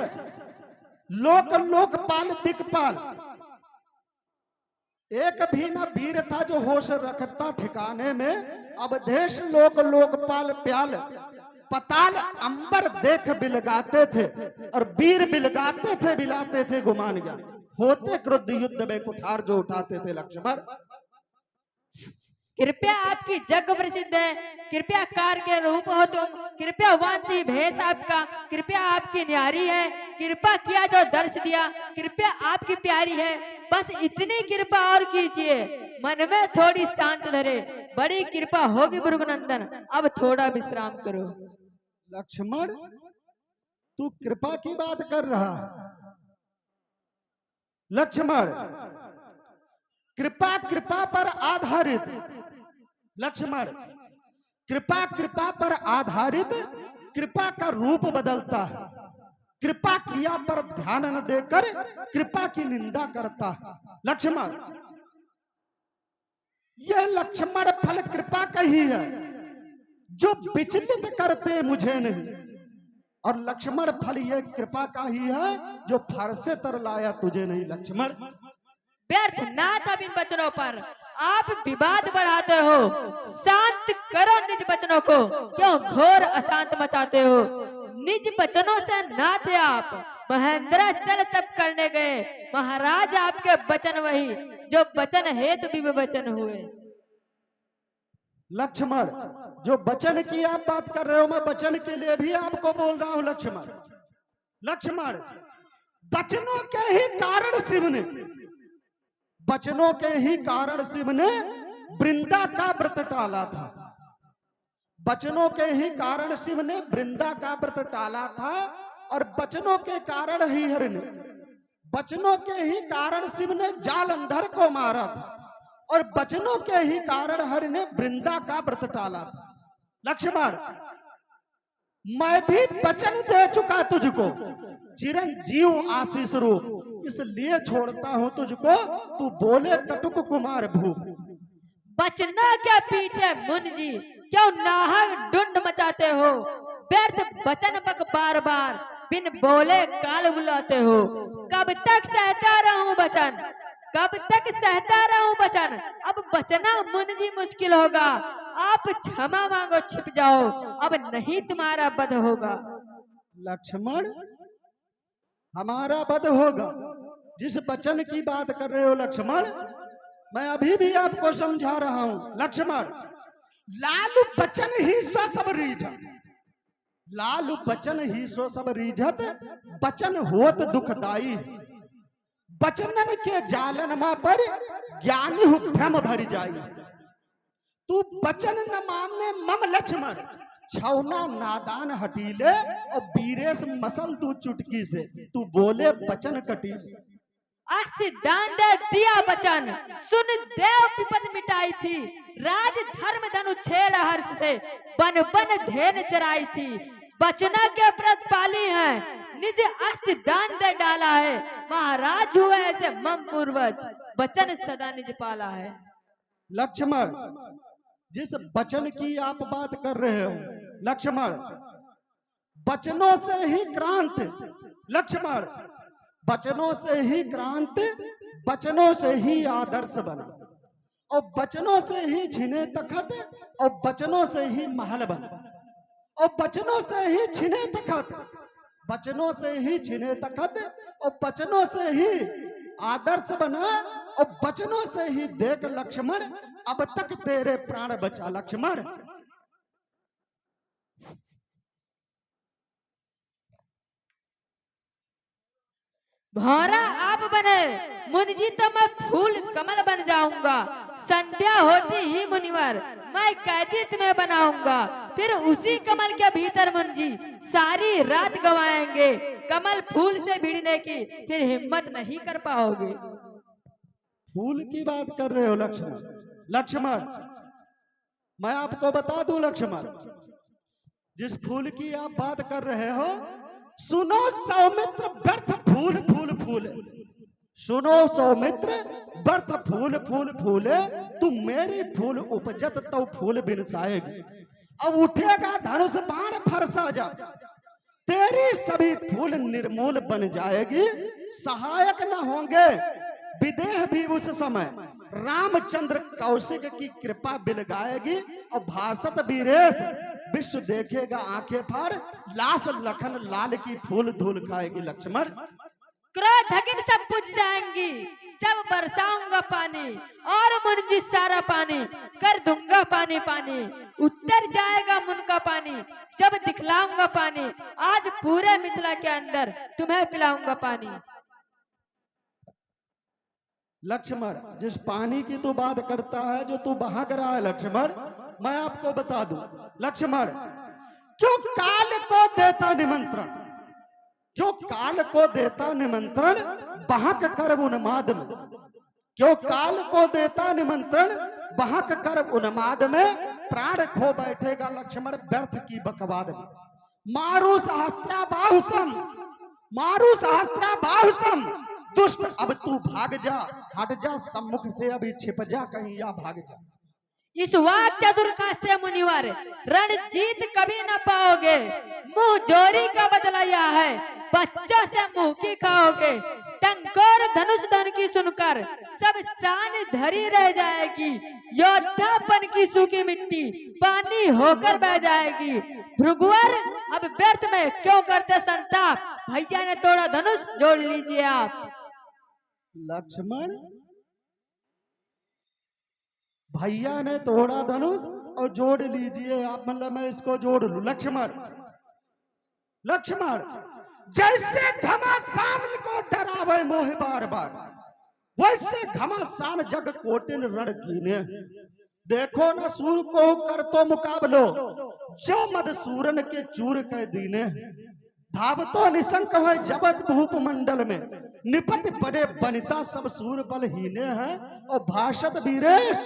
लोक लोकपाल दिक्पाल, एक भी न वीर था जो होश रखता ठिकाने में, अब देश लोक लोकपाल प्याल पताल अंबर देख बिलगाते थे, और वीर बिलगाते थे बिलाते थे गुमान ज्ञान, होते क्रुद्ध युद्ध में कुठार जो उठाते थे। लक्ष्मण, कृपया आपकी जग प्रसिद्ध है, कृपया कार के रूप हो तुम, कृपया वांति भेष आपका, कृपया आपकी न्यारी है, कृपा किया जो दर्श दिया, कृपया आपकी प्यारी है, बस इतनी कृपा और कीजिए, मन में थोड़ी शांत धरे, बड़ी कृपा होगी भृगुनंदन, अब थोड़ा विश्राम करो। लक्ष्मण, तू कृपा की बात कर रहा है। लक्ष्मण, कृपा कृपा पर आधारित, लक्ष्मण कृपा कृपा पर आधारित, कृपा का रूप बदलता है, कृपा किया पर ध्यान न देकर कृपा की निंदा करता है। लक्ष्मण, यह लक्ष्मण फल कृपा कही है, जो विचलित करते मुझे नहीं। और लक्ष्मण फल यह कृपा का ही है, जो फर से तर लाया तुझे नहीं। लक्ष्मण व्यर्थ नाथ अब इन वचनों पर आप विवाद बढ़ाते हो। शांत करो निज वचनों को, क्यों घोर अशांत मचाते हो। निज वचनों से नाथ आप महेंद्र चल तप करने गए। महाराज आपके वचन वही, जो वचन हेतु भी वचन हुए। लक्ष्मण, जो वचन की आप बात कर रहे हो, मैं वचन के लिए भी आपको बोल रहा हूं। लक्ष्मण, लक्ष्मण, वचनों के ही कारण शिव ने, वचनों के ही कारण शिव ने वृंदा का व्रत टाला था। वचनों के ही कारण शिव ने वृंदा का व्रत टाला था, और वचनों के कारण ही हरि ने, वचनों के ही कारण शिव ने जालंधर को मारा था, और वचनों के ही कारण हरि ने वृंदा का व्रत टाला था। लक्ष्मण, मैं भी वचन दे चुका तुझको, चिरंजीव आशीष रूप, इसलिए छोड़ता हूं तुझको, तू बोले कटुक कुमार भूप। बचना के पीछे मुनि जी क्यों नाहक ढूंढ मचाते हो। व्यर्थ वचन बक बार बार बिन बोले काल बुलाते हो। कब तक सहता रहूं वचन, कब तक सहता रहूं वचन। अब बचना मुनि जी मुश्किल होगा। आप क्षमा मांगो, छिप जाओ, अब नहीं तुम्हारा वध होगा। लक्ष्मण, हमारा वध होगा, जिस वचन की बात कर रहे हो लक्ष्मण, मैं अभी भी आपको समझा रहा हूं। लक्ष्मण, लालू बचन ही सो सब रीझत, लालू बचन ही सो सब रीझत, बचन होत दुखदाई। बचनन के जालन मा पर ज्ञानी भ्रम भर जाई। तू बचन न मानने मम लक्ष्मण, छौना नादान हटीले, और बीरेश मसल तू चुटकी से, तू बोले बचन कटीले। अस्थि दान दे दिया वचन, सुन देव विपद मिटाई थी। राज धर्म धनु छेड़ हर्ष से, बन बन धेन चराई थी। बचना के व्रत पाली है, निज अस्थि दान दे डाला है। महाराज हुए ऐसे मम पूर्वज, वचन सदा निज पाला है। लक्ष्मण, जिस वचन की आप बात कर रहे हो लक्ष्मण, वचनों से ही क्रांत। लक्ष्मण, वचनों से ही क्रांत, वचनों से ही आदर्श बना, और वचनों से ही छिने तखत, और वचनों से ही महल बना, और वचनों से ही छिने तखत, वचनों से ही छिने तखत, और वचनों से ही आदर्श बना, और वचनों से ही देख लक्ष्मण, अब तक तेरे प्राण बचा। लक्ष्मण, भौरा आप बने मुनि जी तो मैं फूल कमल बन जाऊंगा। संध्या होती ही मुनिवर मैं कैदी तुम्हें बनाऊंगा। फिर उसी कमल के भीतर मुनि जी सारी रात गवाएंगे। कमल फूल से भिड़ने की फिर हिम्मत नहीं कर पाओगे। फूल की बात कर रहे हो लक्ष्मण? लक्ष्मण, मैं आपको बता दूं लक्ष्मण, जिस फूल की आप बात कर रहे हो, सुनो सौमित्र, व्यर्थ फूल फूल फूले। सुनो सौमित्र, व्यर्थ फूल फूल फूले। तू मेरी फूल उपजत तो फूल बिनसाएगी। अब उठेगा धनुष बाण फरसा जा, तेरी सभी फूल निर्मूल बन जाएगी। सहायक न होंगे विदेह भी उस समय, रामचंद्र कौशिक की कृपा बिलगाएगी। और भासत वीरेश विश्व देखेगा आंखें फाड़, लाश लखन लाल की फूल धूल खाएगी। लक्ष्मण, क्रोध धगिन सब बुझ जाएंगी जब बरसाऊंगा पानी, और मुनि जी सारा पानी कर दूंगा पानी पानी। उतर जाएगा मुन का पानी जब दिखलाऊंगा पानी। आज पूरे मिथिला के अंदर तुम्हें पिलाऊंगा पानी। लक्ष्मण, जिस पानी की तू बात करता है, जो तू बहा कर रहा है लक्ष्मण, मैं आपको बता दूं लक्ष्मण, क्यों काल को देता निमंत्रण, क्यों काल को देता निमंत्रण, बहक कर उन्माद में। क्यों काल को देता निमंत्रण, बहक कर उन्माद में। प्राण खो बैठेगा लक्ष्मण व्यर्थ की बकवाद में। मारू सहस्त्रा बाहुसम, मारू सहस्त्रा बाहुसम, दुष्ट अब तू भाग जा, हट जा सम्मुख से, अभी छिप जा कहीं या भाग जा। इस वाक्य दुर्गा से मुनिवर रण जीत कभी न पाओगे। मुंह जोरी का बदला यह है, बच्चों से मुंह की खाओगे। टंकोर धनुष धन की सुनकर सब शान धरी रह जाएगी। योद्धापन की सूखी मिट्टी पानी होकर बह जाएगी। भृगुवर अब व्यर्थ में क्यों करते संताप, भैया ने तोड़ा धनुष जोड़ लीजिए आप। लक्ष्मण, भैया ने तोड़ा धनुष और जोड़ लीजिए आप, मतलब मैं इसको जोड़ लूं। लक्ष्मण, लक्ष्मण जैसे घमासान को डरावे मोह बार बार, वैसे घमासान जग कोटिन रण कीने। देखो न सूर को कर तो मुकाबलो, जो मद सूरन के चूर कह दीने। धावतो निशंक है जबत भूप मंडल में, निपट बड़े बनिता सब सूर बल हीने हैं। और भाषत वीरेश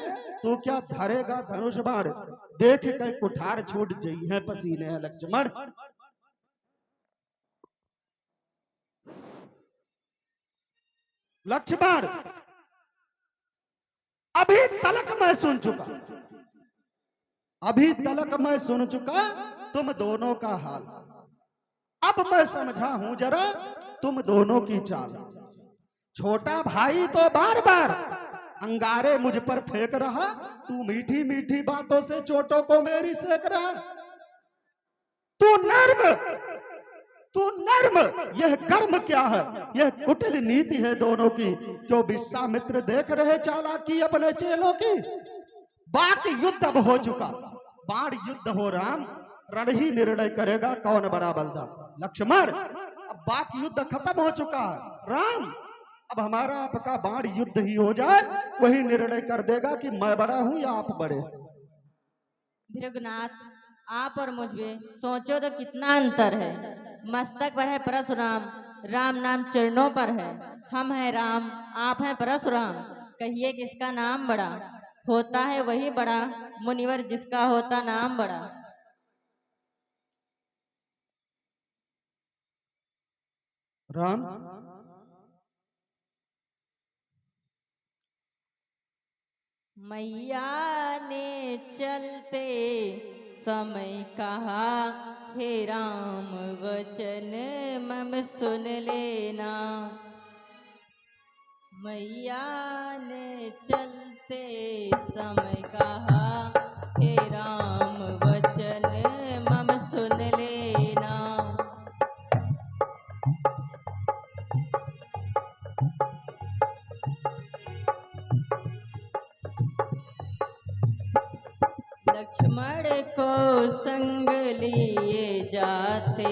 तू क्या धरेगा धनुष बाण, देख के कुठार छूट जई है पसीने है। लक्ष्मण, लक्ष्मण अभी तलक मैं सुन चुका, अभी तलक मैं सुन चुका तुम दोनों का हाल। अब मैं समझा हूं जरा तुम दोनों की चाल। छोटा भाई तो बार बार अंगारे मुझ पर फेंक रहा, तू मीठी मीठी बातों से चोटों को मेरी सेक रहा। तू नर्म, तू नर्म, यह कर्म क्या है, यह कुटिल नीति है दोनों की। क्यों विश्वामित्र देख रहे चालाकी अपने चेलों की। बाकी युद्ध अब हो चुका, बाण युद्ध हो राम, रण ही निर्णय करेगा कौन बड़ा बलदार। लक्ष्मण अब बाकी युद्ध खत्म हो चुका है राम, अब हमारा आपका बाण युद्ध ही हो जाए, वही निर्णय कर देगा कि मैं बड़ा हूं या आप बड़े। भृगुनाथ, आप और मुझ में सोचो तो कितना अंतर है। मस्तक पर है परशुराम, राम नाम चरणों पर है। हम हैं राम, आप हैं परशुराम, कहिए किसका नाम बड़ा। होता है वही बड़ा मुनिवर जिसका होता नाम बड़ा। राम, मैया ने चलते समय कहा, हे राम वचन मम सुन लेना। मैया ने चलते समय कहा, हे राम वचन मम सुन लेना। लक्ष्मण को संग लिए जाते,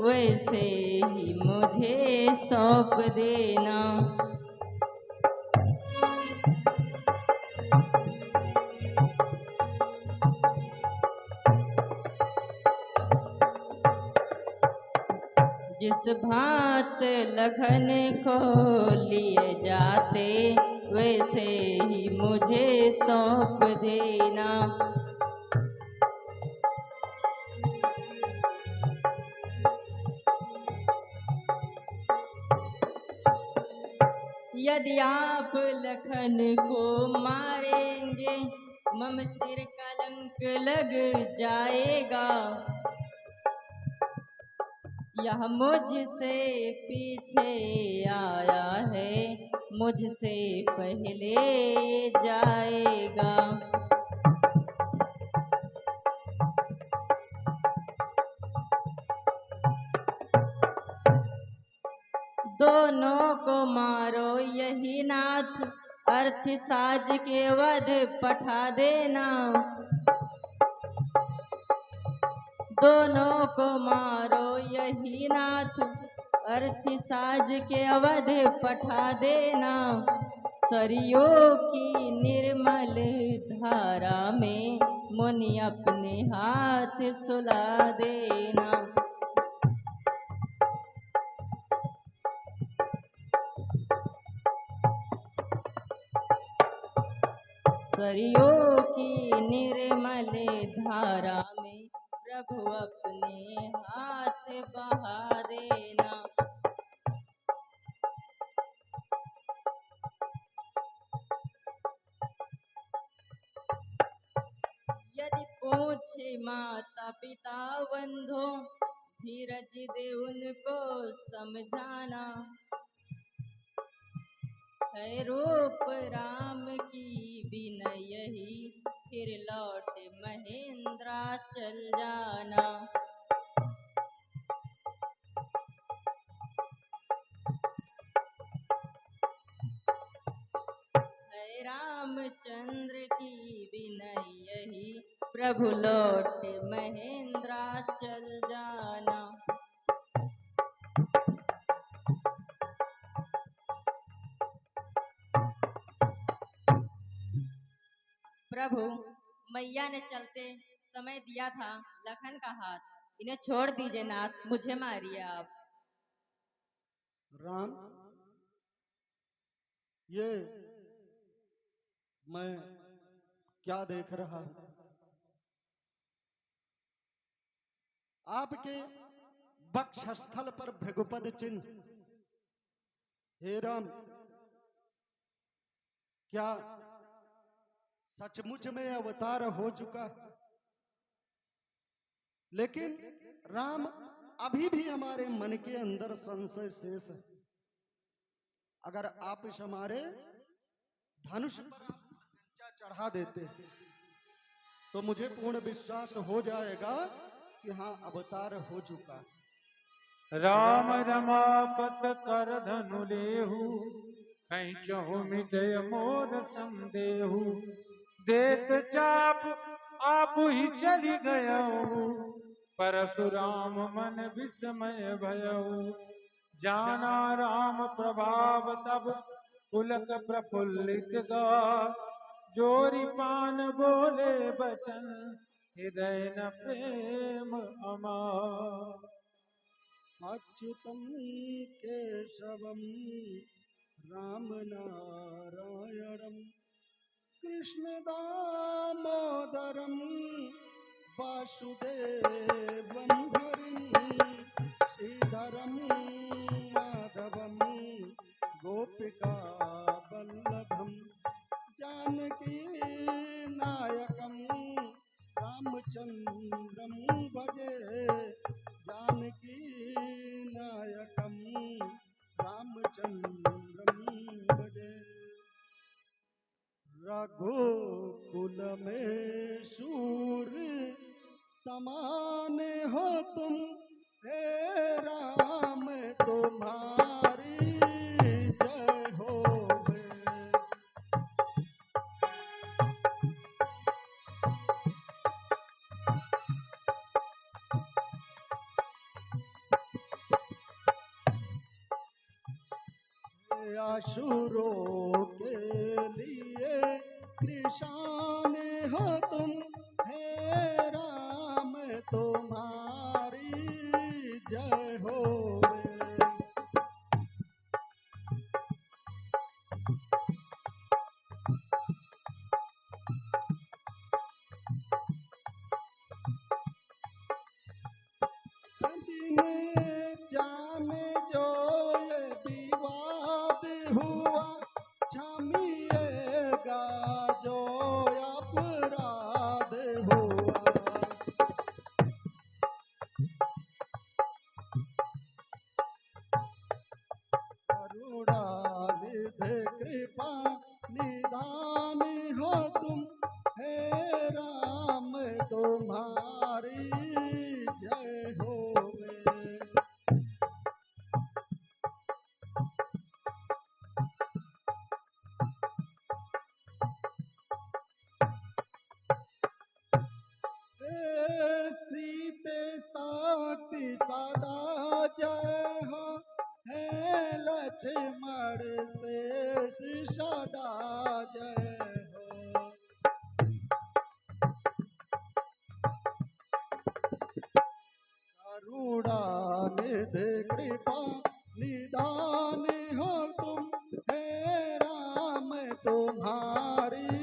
वैसे ही मुझे सौंप देना। जिस भांत लखन को लिए जाते, वैसे ही मुझे सौंप देना। यदि आप लखन को मारेंगे, मम सिर कलंक लग जाएगा। यह मुझसे पीछे आया है, मुझसे पहले जाएगा। दोनों को मारो यही नाथ, अर्थ साज के वध पठा देना। दोनों को मारो यही नाथ, अर्थ साज के अवध पठा देना। सरयों की निर्मल धारा में मुनि अपने हाथ सुला देना। सरयों की निर्मल धारा में प्रभु अपने हाथ बहा देना। पूछे माता पिता बंधो, धीरज दे उनको समझाना। है रूप राम की विनय ही, फिर लौट महेंद्राचल जाना। है रामचंद्र की विनय ही, प्रभु लौट महेंद्राचल जाना। प्रभु, मैया ने चलते समय दिया था लखन का हाथ, इन्हें छोड़ दीजिए नाथ, मुझे मारिए आप। राम, ये मैं क्या देख रहा हूं? आपके वक्षस्थल पर भृगुपद चिन्ह। हे राम, क्या सचमुच में अवतार हो चुका? लेकिन राम, अभी भी हमारे मन के अंदर संशय शेष है। अगर आप इस हमारे धनुष पर कंचा चढ़ा देते तो मुझे पूर्ण विश्वास हो जाएगा कि हाँ, अवतार हो चुका। राम रमापत कर धनु लेहु, कैचहु मिटय मोर संदेहु। देत चाप आप ही चली गयऊ, परशुराम मन विस्मय भयऊ। जाना राम प्रभाव तब पुलक प्रफुल्लित गा, जोरी पान बोले बचन हृदय न प्रेम अमार। अच्युतम केशवम राम नारायणम, कृष्ण दामोदरम वासुदेवम हरिं, श्रीधरम माधवम गोपिका वल्लभम, जानकी नायकम रामचंद्रम भजे। जानकी नायकम रामचंद्रम भजे। रघुकुल में सूर्य समान हो तुम, हे राम तुम्हारी जय होवे। असुरों के लिए कृषाण हो तुम, हे राम तुम्हारी जय होवे। जाने जो ये विवाद हुआ, क्षमिएगा जो अपराध हुआ। करुणा निधि कृपा निदान हो तुम, हे राम तुम्हारी जय होवे। सीते साती सदा जय हो, है लक्ष्मण शेष सदा जय हो। करुणा निधि कृपा निदान हो तुम, हे राम तुम्हारी